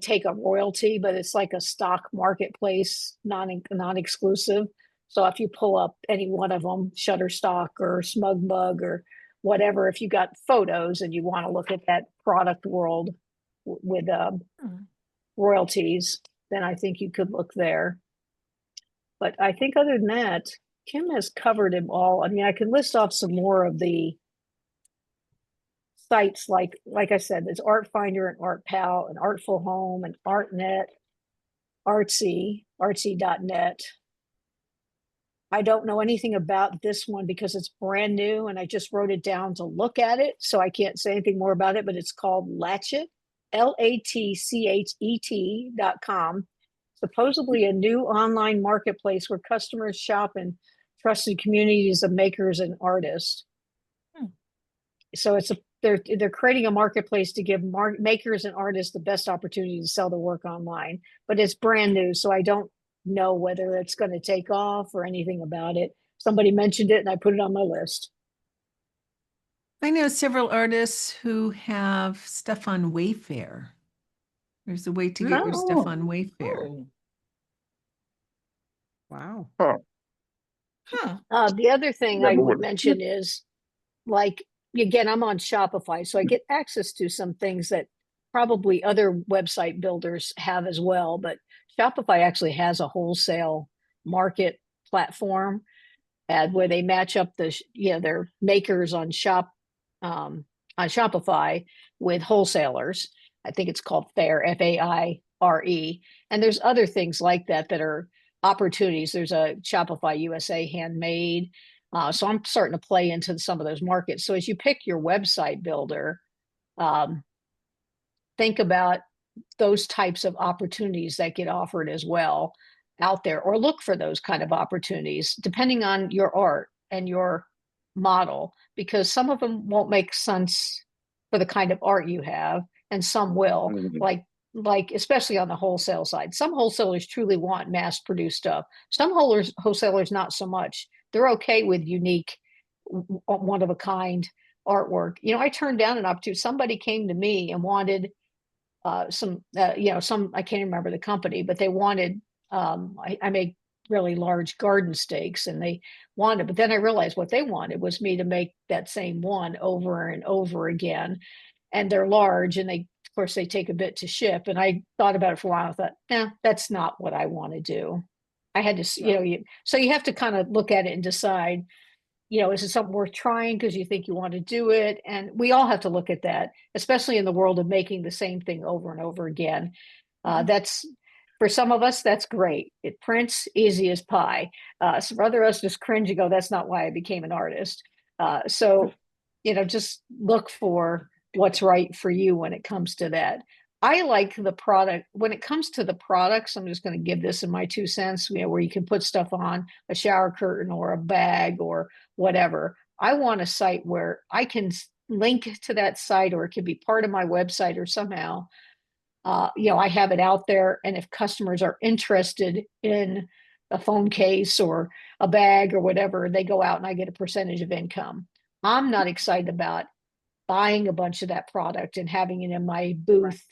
take a royalty, but it's like a stock marketplace, non-exclusive. So if you pull up any one of them, Shutterstock or SmugMug or whatever, if you got photos and you want to look at that product world with royalties, then I think you could look there. But I think other than that, Kim has covered them all. I mean, I can list off some more of the sites, like I said, there's Art Finder and Art Pal and Artful Home and ArtNet, artsy.net. I don't know anything about this one because it's brand new and I just wrote it down to look at it. So I can't say anything more about it, but it's called Latchet, LATCHET.com. Supposedly a new online marketplace where customers shop in trusted communities of makers and artists. So they're creating a marketplace to give makers and artists the best opportunity to sell their work online, but it's brand new. So I don't know whether it's going to take off or anything about it. Somebody mentioned it and I put it on my list. I know several artists who have stuff on Wayfair. There's a way to get your stuff on Wayfair. Oh. Wow. The other thing Yeah, I but would mention is, like, again, I'm on Shopify, so I get access to some things that probably other website builders have as well. But Shopify actually has a wholesale market platform where they match up their makers on Shopify with wholesalers. I think it's called FAIRE, FAIRE. And there's other things like that are opportunities. There's a Shopify USA Handmade. So I'm starting to play into some of those markets. So as you pick your website builder, think about those types of opportunities that get offered as well out there, or look for those kind of opportunities depending on your art and your model, because some of them won't make sense for the kind of art you have and some will. Like especially on the wholesale side, some wholesalers truly want mass produced stuff. Some wholesalers not so much. They're okay with unique, one of a kind artwork. You know, I turned down an opportunity. Somebody came to me and wanted some I can't remember the company, but they wanted I make really large garden stakes and they wanted, but then I realized what they wanted was me to make that same one over and over again. And they're large and of course, they take a bit to ship. And I thought about it for a while. I thought, nah, that's not what I want to do. I had to, so you have to kind of look at it and decide, is it something worth trying because you think you want to do it? And we all have to look at that, especially in the world of making the same thing over and over again. That's for some of us, that's great. It prints easy as pie. So for other us just cringe and go, that's not why I became an artist. So, just look for what's right for you when it comes to that. I like the product. When it comes to the products, I'm just going to give this in my 2 cents, where you can put stuff on a shower curtain or a bag or whatever. I want a site where I can link to that site, or it can be part of my website or somehow. I have it out there. And if customers are interested in a phone case or a bag or whatever, they go out and I get a percentage of income. I'm not excited about buying a bunch of that product and having it in my booth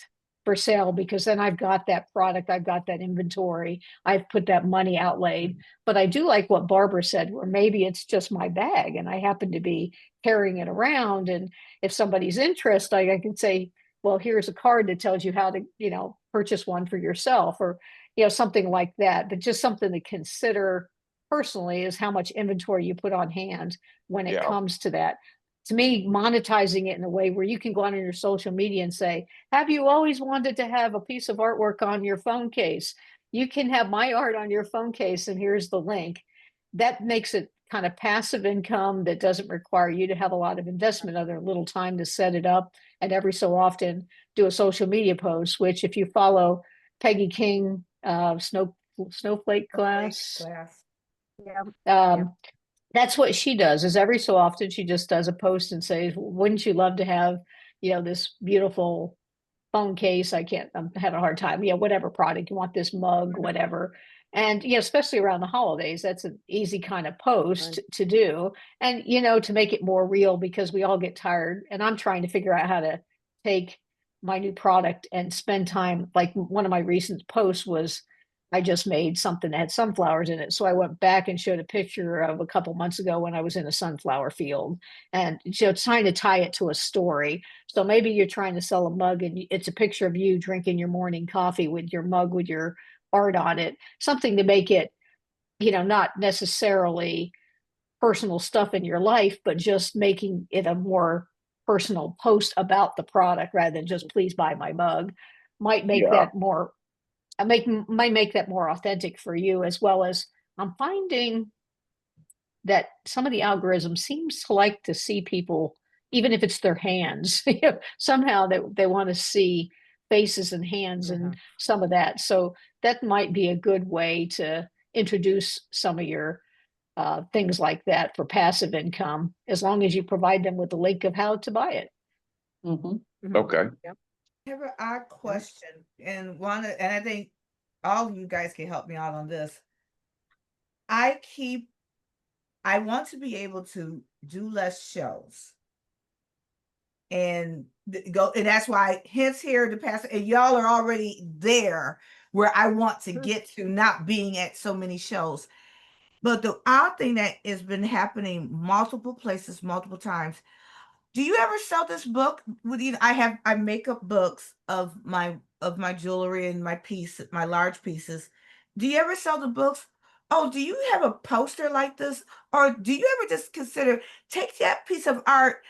for sale, because then I've got that product, I've got that inventory, I've put that money outlaid. But I do like what Barbara said, where maybe it's just my bag and I happen to be carrying it around. And if somebody's interested, I can say, well, here's a card that tells you how to, purchase one for yourself, or, something like that. But just something to consider personally is how much inventory you put on hand when it comes to that. To me, monetizing it in a way where you can go on your social media and say, have you always wanted to have a piece of artwork on your phone case? You can have my art on your phone case, and here's the link. That makes it kind of passive income that doesn't require you to have a lot of investment, other little time to set it up, and every so often do a social media post, which if you follow Peggy King, Snowflake Class. That's what she does, is every so often she just does a post and says, wouldn't you love to have, this beautiful phone case? I'm having a hard time, whatever product you want, this mug, whatever. And, especially around the holidays, that's an easy kind of post to do. And, to make it more real, because we all get tired. And I'm trying to figure out how to take my new product and spend time. Like one of my recent posts was, I just made something that had sunflowers in it. So I went back and showed a picture of a couple months ago when I was in a sunflower field, and trying to tie it to a story. So maybe you're trying to sell a mug and it's a picture of you drinking your morning coffee with your mug with your art on it, something to make it, not necessarily personal stuff in your life, but just making it a more personal post about the product rather than just please buy my mug, might make that more might make that more authentic for you. As well as, I'm finding that some of the algorithms seems to like to see people, even if it's their hands, somehow they want to see faces and hands and some of that. So that might be a good way to introduce some of your things like that for passive income, as long as you provide them with the link of how to buy it. Okay. I have an odd question, and I think all of you guys can help me out on this. I want to be able to do less shows, and that's why, hence here the past, and y'all are already there where I want to get to, not being at so many shows. But the odd thing that has been happening multiple places, multiple times. Do you ever sell this book? I make up books of my jewelry and my large pieces. Do you ever sell the books? Oh, do you have a poster like this? Or do you ever just consider, take that piece of art,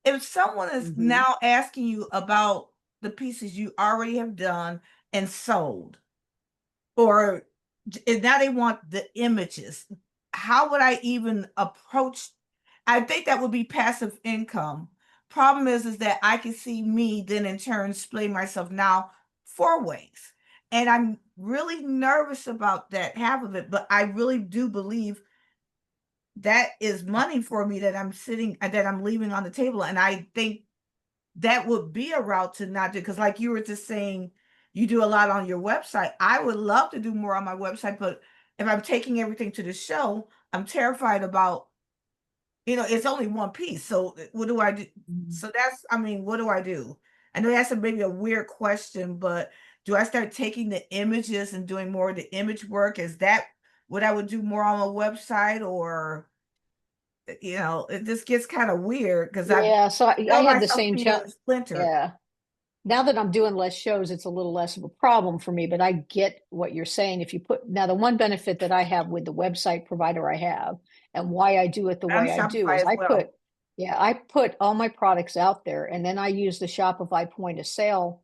if someone is now asking you about the pieces you already have done and sold, or now they want the images, how would I even approach? I think that would be passive income. Problem is that I can see me then in turn splitting myself now 4 ways. And I'm really nervous about that half of it, but I really do believe that is money for me that I'm leaving on the table. And I think that would be a route to not do, because like you were just saying, you do a lot on your website. I would love to do more on my website, but if I'm taking everything to the show, I'm terrified about, it's only one piece. So what do I do? So what do I do? I know that's maybe a weird question, but do I start taking the images and doing more of the image work? Is that what I would do more on a website, or it just gets kind of weird because I Yeah, so I feel had the myself same being challenge. a splinter. Yeah. Now that I'm doing less shows, it's a little less of a problem for me, but I get what you're saying. If you put, now the one benefit that I have with the website provider I have and why I do it the I'm way I do Shopify is as well. I put all my products out there and then I use the Shopify point of sale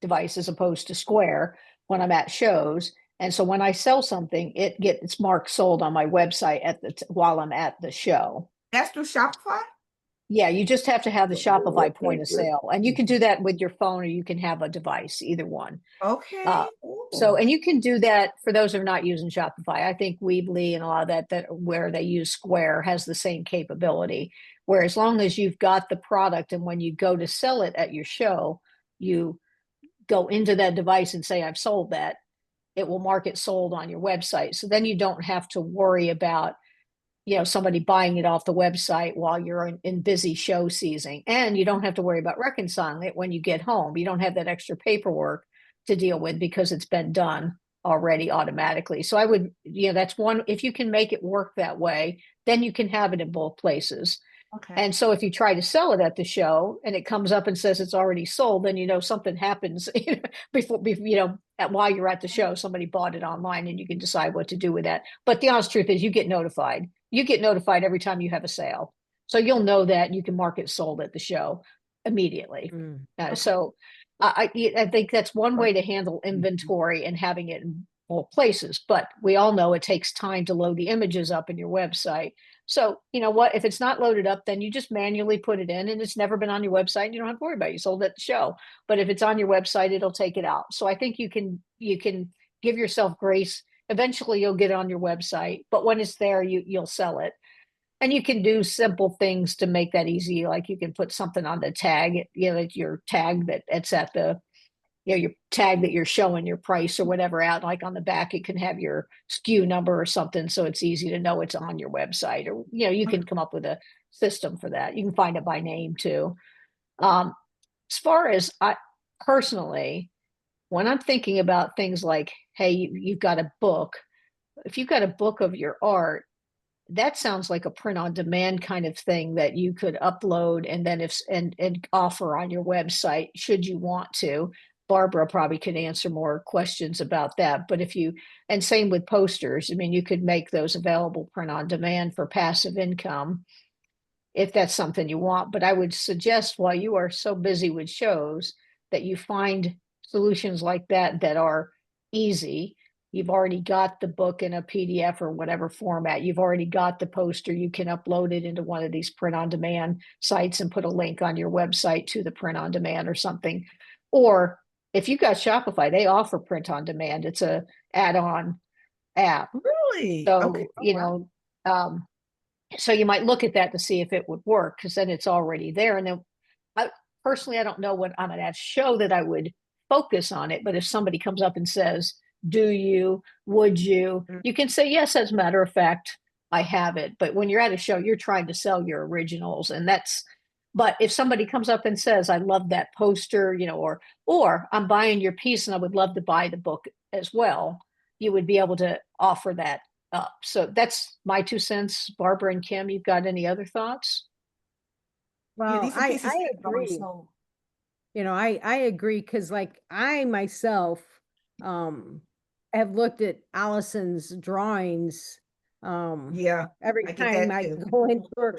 device as opposed to Square when I'm at shows. And so when I sell something, it's marked sold on my website while I'm at the show. That's through Shopify? Yeah, you just have to have the Shopify point of sale, and you can do that with your phone or you can have a device, either one. Okay. So, and you can do that for those who are not using Shopify. I think Weebly and a lot of that where they use Square has the same capability, where as long as you've got the product and when you go to sell it at your show, you go into that device and say, I've sold that, it will mark it sold on your website. So then you don't have to worry about somebody buying it off the website while you're in busy show season. And you don't have to worry about reconciling it when you get home. You don't have that extra paperwork to deal with because it's been done already automatically. So I would, that's one, if you can make it work that way, then you can have it in both places. Okay. And so if you try to sell it at the show and it comes up and says it's already sold, then something happens before while you're at the show, somebody bought it online and you can decide what to do with that. But the honest truth is you get notified. You get notified every time you have a sale. So you'll know that you can mark it sold at the show immediately. Okay. So I think that's one way to handle inventory and having it in both places. But we all know it takes time to load the images up in your website. So you know what, if it's not loaded up, then you just manually put it in and it's never been on your website and you don't have to worry about it. You sold it at the show. But if it's on your website, it'll take it out. So I think you can give yourself grace. Eventually you'll get it on your website, but when it's there, you'll sell it. And you can do simple things to make that easy. Like you can put something on the tag, like your tag that it's at the your tag that you're showing your price or whatever out, like on the back, it can have your SKU number or something. So it's easy to know it's on your website, or, you can come up with a system for that. You can find it by name too. As far as I personally, when I'm thinking about things like, hey, you've got a book, if you've got a book of your art, that sounds like a print on demand kind of thing that you could upload and then and offer on your website should you want to. Barbara probably could answer more questions about that. But and same with posters. I mean, you could make those available print on demand for passive income if that's something you want. But I would suggest while you are so busy with shows that you find solutions like that are easy. You've already got the book in a PDF or whatever format. You've already got the poster. You can upload it into one of these print on demand sites and put a link on your website to the print on demand or something. Or if you've got Shopify, they offer print on demand. It's a add-on app. Really? So, Okay. so you might look at that to see if it would work because then it's already there. And then personally, I don't know what I'm at a show that I would focus on it. But if somebody comes up and says, would you, you can say, yes, as a matter of fact, I have it. But when you're at a show, you're trying to sell your originals. But if somebody comes up and says, I love that poster, or I'm buying your piece and I would love to buy the book as well, you would be able to offer that up. So that's my 2 cents. Barbara and Kim, you've got any other thoughts? Well, these are I pieces that are agree. so- I agree because like I myself have looked at Allison's drawings Yeah, every I get time that I too. go into her,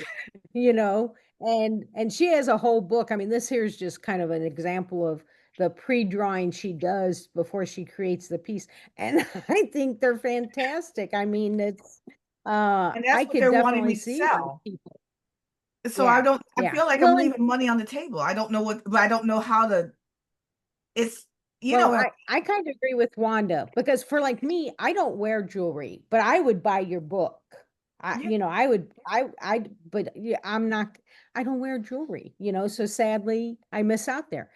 and she has a whole book. I mean, this here is just kind of an example of the pre-drawing she does before she creates the piece. And I think they're fantastic. I mean, it's And that's I what could they're wanting definitely me to see it on sell. people. So Yeah, I yeah. feel like Well, I'm and leaving money on the table. I don't know but I don't know how to, it's, well, I kind of agree with Wanda because for like me, I don't wear jewelry, but I would buy your book. Yeah. But yeah, I don't wear jewelry, so sadly I miss out there.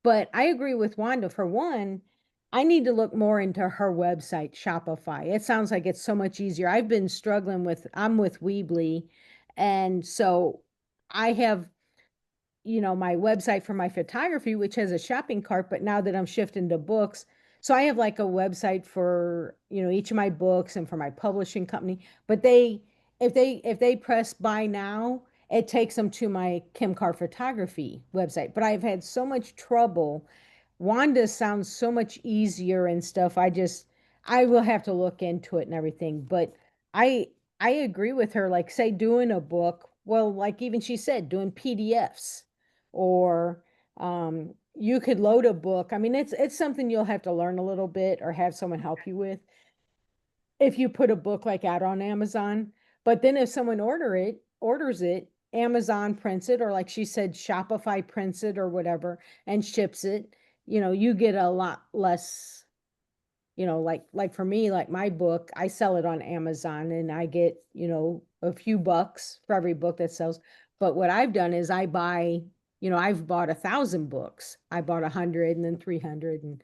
But I agree with Wanda. For one, I need to look more into her website, Shopify. It sounds like it's so much easier. I've been struggling I'm with Weebly. And so I have my website for my photography, which has a shopping cart, but now that I'm shifting to books, So I have like a website for, each of my books and for my publishing company, but if they press buy now, it takes them to my Kim Carr Photography website. But I've had so much trouble. Wanda sounds so much easier and stuff. I will have to look into it and everything. But I I agree with her, like say doing a book, well, like even she said, doing PDFs or you could load a book. I mean, it's something you'll have to learn a little bit or have someone help you with if you put a book like out on Amazon. But then if someone orders it, Amazon prints it, or like she said, Shopify prints it or whatever and ships it, you get a lot less, like for me, like my book, I sell it on Amazon and I get, a few bucks for every book that sells. But what I've done is I buy, I've bought 1,000 books. I bought 100 and then 300 and,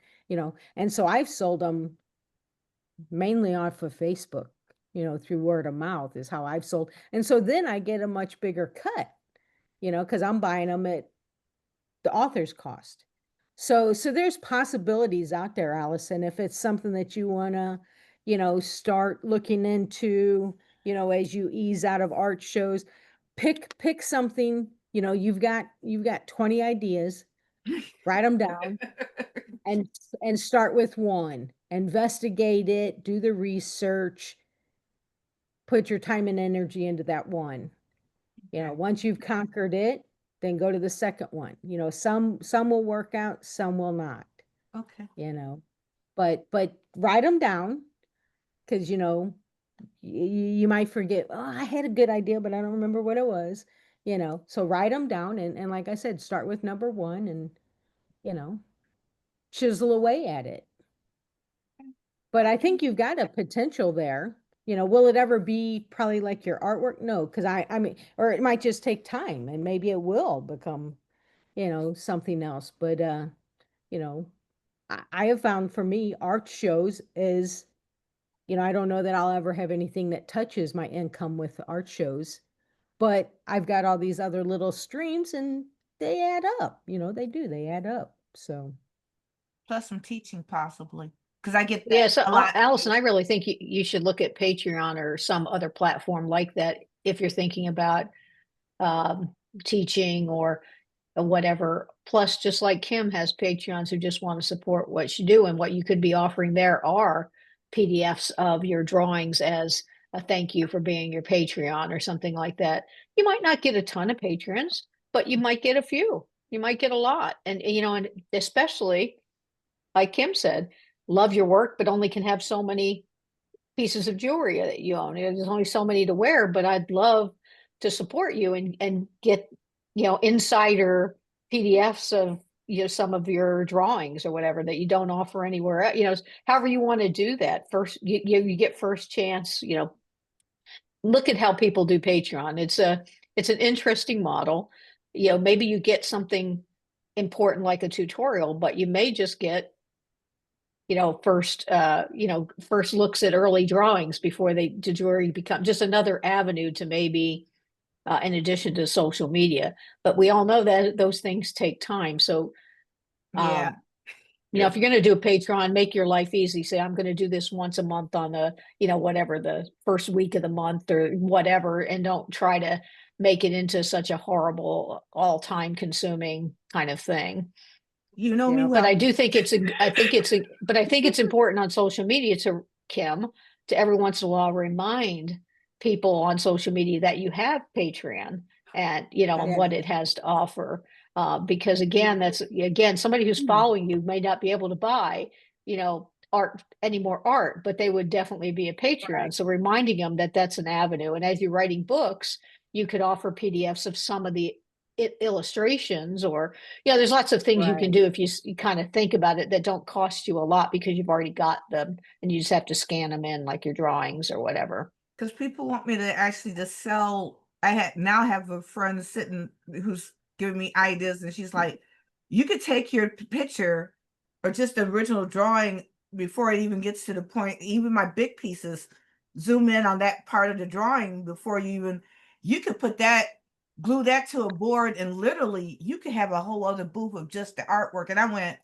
and so I've sold them mainly off of Facebook, through word of mouth is how I've sold. And so then I get a much bigger cut, because I'm buying them at the author's cost. So there's possibilities out there, Allison, if it's something that you want to, start looking into, as you ease out of art shows, pick something, you've got 20 ideas, write them down and start with one, investigate it, do the research, put your time and energy into that one. Once you've conquered it, then go to the second one. Some will work out, some will not, Okay. but write them down because, you might forget, oh, I had a good idea, but I don't remember what it was, so write them down. And like I said, start with number one and, chisel away at it. But I think you've got a potential there. Will it ever be probably like your artwork? No, because I mean, or it might just take time and maybe it will become, something else. But you know, I have found for me art shows is, I don't know that I'll ever have anything that touches my income with art shows, but I've got all these other little streams and they add up, they add up. So Plus some teaching possibly, because I get that Yeah, so a lot. Allison, I really think you should look at Patreon or some other platform like that if you're thinking about um, teaching or whatever. Plus, just like Kim has Patreons who just want to support what you do, and what you could be offering there are PDFs of your drawings as a thank you for being your Patreon or something like that. You might not get a ton of patrons, but you might get a few. You might get a lot, and and especially like Kim said, love your work, but only can have so many pieces of jewelry that you own. There's only so many to wear, but I'd love to support you and get, insider PDFs of, some of your drawings or whatever that you don't offer anywhere else. However you want to do that. First, you get first chance, look at how people do Patreon. It's an interesting model. Maybe you get something important like a tutorial, but you may just get first looks at early drawings before they jewelry become just another avenue to maybe in addition to social media. But we all know that those things take time. So Yeah. if you're going to do a Patreon, make your life easy. Say, I'm going to do this once a month on the, whatever, the first week of the month or whatever, and don't try to make it into such a horrible, all time consuming kind of thing. You know me well. But I do think I think it's important on social media to Kim, to every once in a while remind people on social media that you have Patreon and, and what it has to offer. Because again, somebody who's following you may not be able to buy, any more art, but they would definitely be a Patreon. Right. So reminding them that that's an avenue. And as you're writing books, you could offer PDFs of some of the illustrations, or there's lots of things you can do if you kind of think about it that don't cost you a lot because you've already got them and you just have to scan them in like your drawings or whatever. Because people want me to actually just sell. I now have a friend sitting who's giving me ideas, and she's like, you could take your picture or just the original drawing before it even gets to the point, even my big pieces, zoom in on that part of the drawing before you could put that, glue that to a board, and literally you could have a whole other booth of just the artwork. And I went,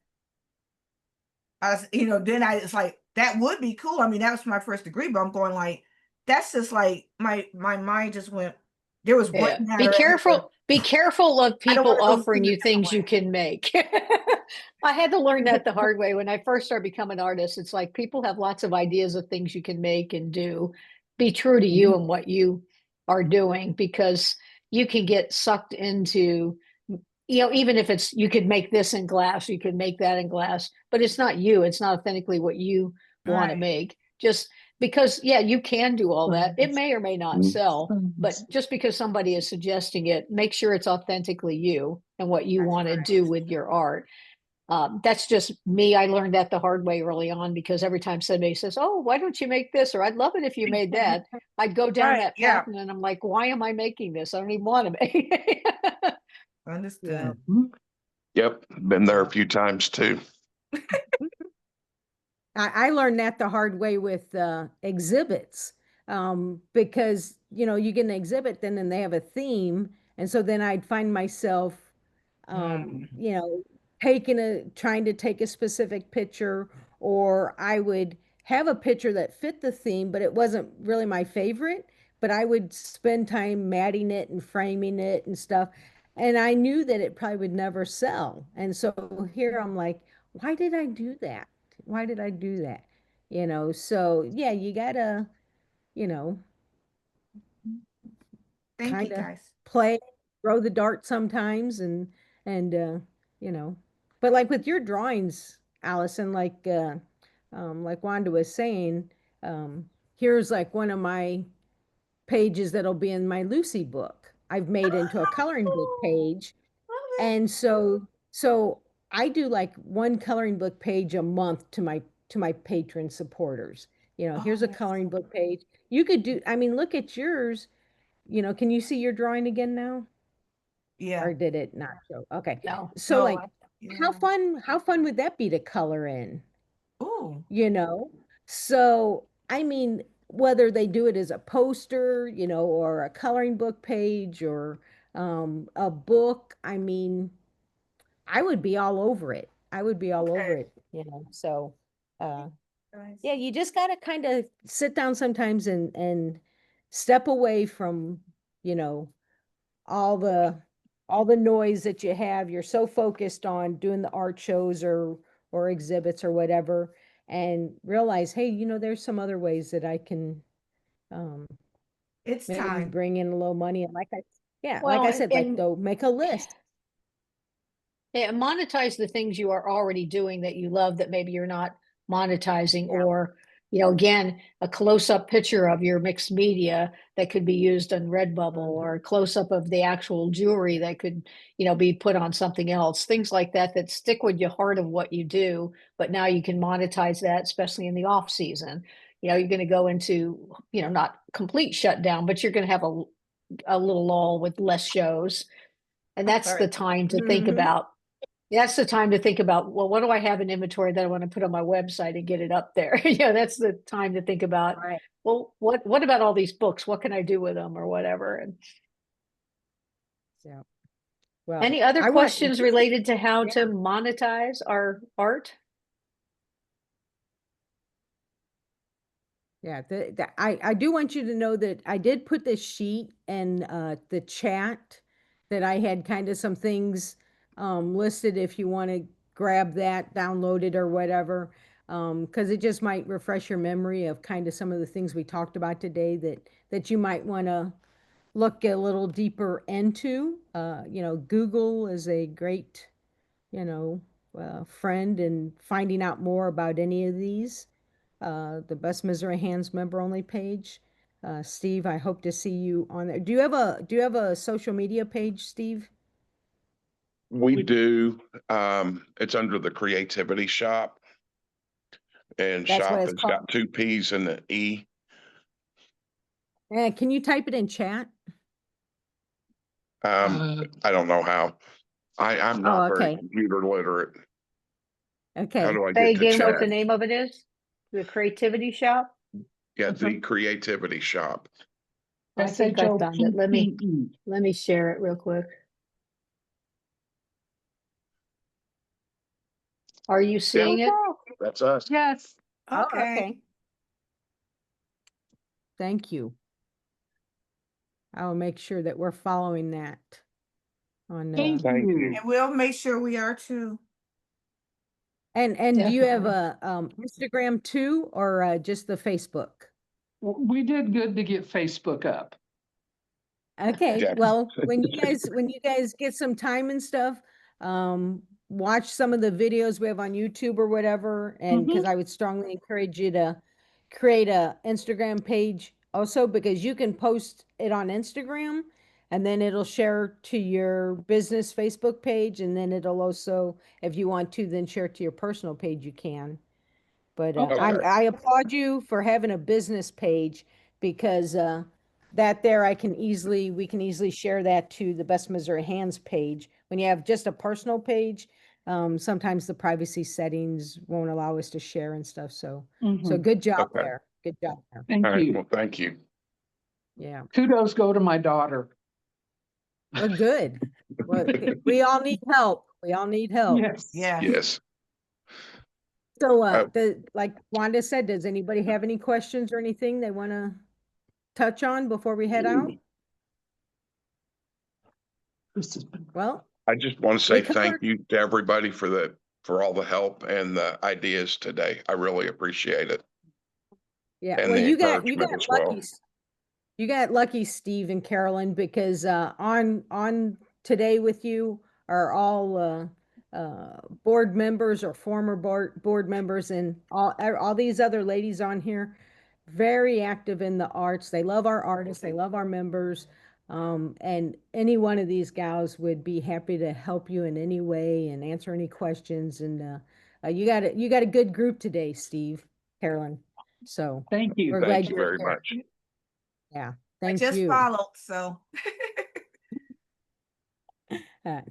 then it's like, that would be cool. I mean, that was my first degree, but I'm going like, that's just like, my mind just went, there was Yeah. white matter. Be careful of I don't people wanna go offering through you it that things you way. can make. I had to learn that the hard way when I first started becoming an artist. It's like people have lots of ideas of things you can make and do. Be true to you and what you are doing, because you can get sucked into, even if it's, you could make this in glass, you could make that in glass, but it's not you. It's not authentically what you want to Right. make. Just because, yeah, you can do all that. It may or may not sell, but just because somebody is suggesting it, make sure it's authentically you and what you That's want to right. do with your art. That's just me. I learned that the hard way early on, because every time somebody says, "Oh, why don't you make this?" or "I'd love it if you made that," I'd go down Right, that yeah. path, and then I'm like, "Why am I making this? I don't even want to make it." Understood. Yep, been there a few times too. I learned that the hard way with exhibits, because you get an exhibit, then they have a theme, and so then I'd find myself, Mm. trying to take a specific picture, or I would have a picture that fit the theme, but it wasn't really my favorite. But I would spend time matting it and framing it and stuff, and I knew that it probably would never sell. And so here I'm like, why did I do that? Why did I do that? So yeah, you gotta, you know, Thank you, kind of guys. play, throw the dart sometimes, and you know, but like with your drawings, Allison, like Wanda was saying, here's like one of my pages that'll be in my Lucy book. I've made into a coloring book page. Love it. And so I do like one coloring book page a month to my patron supporters. Oh, Here's a that's coloring so book page. You could do, I mean, look at yours. Can you see your drawing again now? yeah. Or did it not show? Okay. No. So No, like yeah. how fun would that be to color in? Ooh. you know? So, I mean, whether they do it as a poster, or a coloring book page or a book, I mean, I would be all over it. I would be all over Okay. it. So, uh, Guys. yeah, you just got to kind of sit down sometimes and step away from, you know, all the all the noise that you have. You're so focused on doing the art shows or exhibits or whatever, and realize, hey, there's some other ways that I can um It's maybe time. bring in a little money. And like Well, I said, like, though, make a list. yeah, monetize the things you are already doing that you love that maybe you're not monetizing, Yeah. or, again, a close-up picture of your mixed media that could be used on Redbubble, or a close-up of the actual jewelry that could, be put on something else, things like that, that stick with your heart of what you do, but now you can monetize that, especially in the off season. You're going to go into, not complete shutdown, but you're going to have a little lull with less shows. And that's the Right. time to think Mhm. about. That's the time to think about, well, what do I have in inventory that I want to put on my website and get it up there? That's the time to think about, Right. well, what about all these books? What can I do with them or whatever? And So, well, any other I want questions related to how yeah. to monetize our art? Yeah, I do want you to know that I did put this sheet in the chat, that I had kind of some things listed if you want to grab that, download it or whatever, because it just might refresh your memory of kind of some of the things we talked about today that you might want to look a little deeper into. Google is a great, friend in finding out more about any of these. The Best Missouri Hands member only page. Steve, I hope to see you on there. Do you have a social media page, Steve? We do, it's under the Creativity Shop, and That's what shop it's has called. got two P's and an E. Can you type it in chat? I don't know how. I'm Oh, not very okay. computer literate. How Okay. do I Say get to again what the chat? name of it is? The Creativity Shop? Yeah, the Creativity Shop. I think I found it. SHOPPE. Let me share it real quick. Are you seeing it? That's us. Yes. Oh, Okay. Thank you. I will make sure that we're following that on, Thank Thank you. you. And we'll make sure we are too. and do you have Definitely. a Instagram too, or just the Facebook? We did good to get Facebook up. Okay, Yeah. well, when you guys get some time and stuff, watch some of the videos we have on YouTube or whatever, and because I would strongly encourage you to create a Instagram page also, because you can post it on Instagram and then it'll share to your business Facebook page, and then it'll also, if you want to, then share to your personal page, you can. But Okay. I applaud you for having a business page, because that there we can easily share that to the Best Missouri Hands page. When you have just a personal page, sometimes the privacy settings won't allow us to share and stuff. So Mhm. good job Okay. there. Good job there. Thank All right, you. well, thank you. Yeah. Kudos go to my daughter. Well, good. Well, we all need help. We all need help. Yes. Yeah. Yes. So Uh, like Wanda said, does anybody have any questions or anything they want to touch on before we head out? This has been Well, I just want to we say thank covered, you to everybody for all the help and the ideas today. I really appreciate it. yeah, And well, the you got encouragement as well. lucky. You got lucky, Steve and Carolyn, because on today with you are all board members or former board members, and all these other ladies on here, very active in the arts. They love our artists, they love our members. And any one of these gals would be happy to help you in any way and answer any questions. And you got a good group today, Steve, Carolyn. So Thank you. we're Thank glad you you're very here. much. Yeah, I thank just you. followed, so.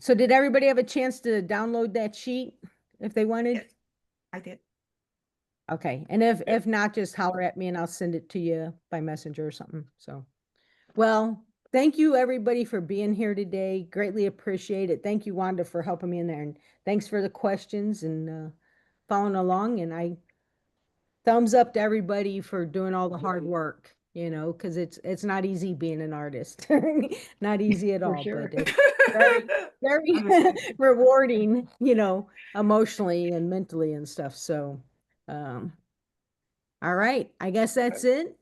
So did everybody have a chance to download that sheet if they wanted? Yes, I did. Okay, and if not, just holler at me and I'll send it to you by messenger or something. So, well, thank you everybody for being here today. Greatly appreciate it. Thank you, Wanda, for helping me in there, and thanks for the questions and following along. And thumbs up to everybody for doing all the hard work, because it's not easy being an artist. Not easy at For all, sure. but it's very, very Understood. rewarding, emotionally and mentally and stuff. So, all right, I guess that's it.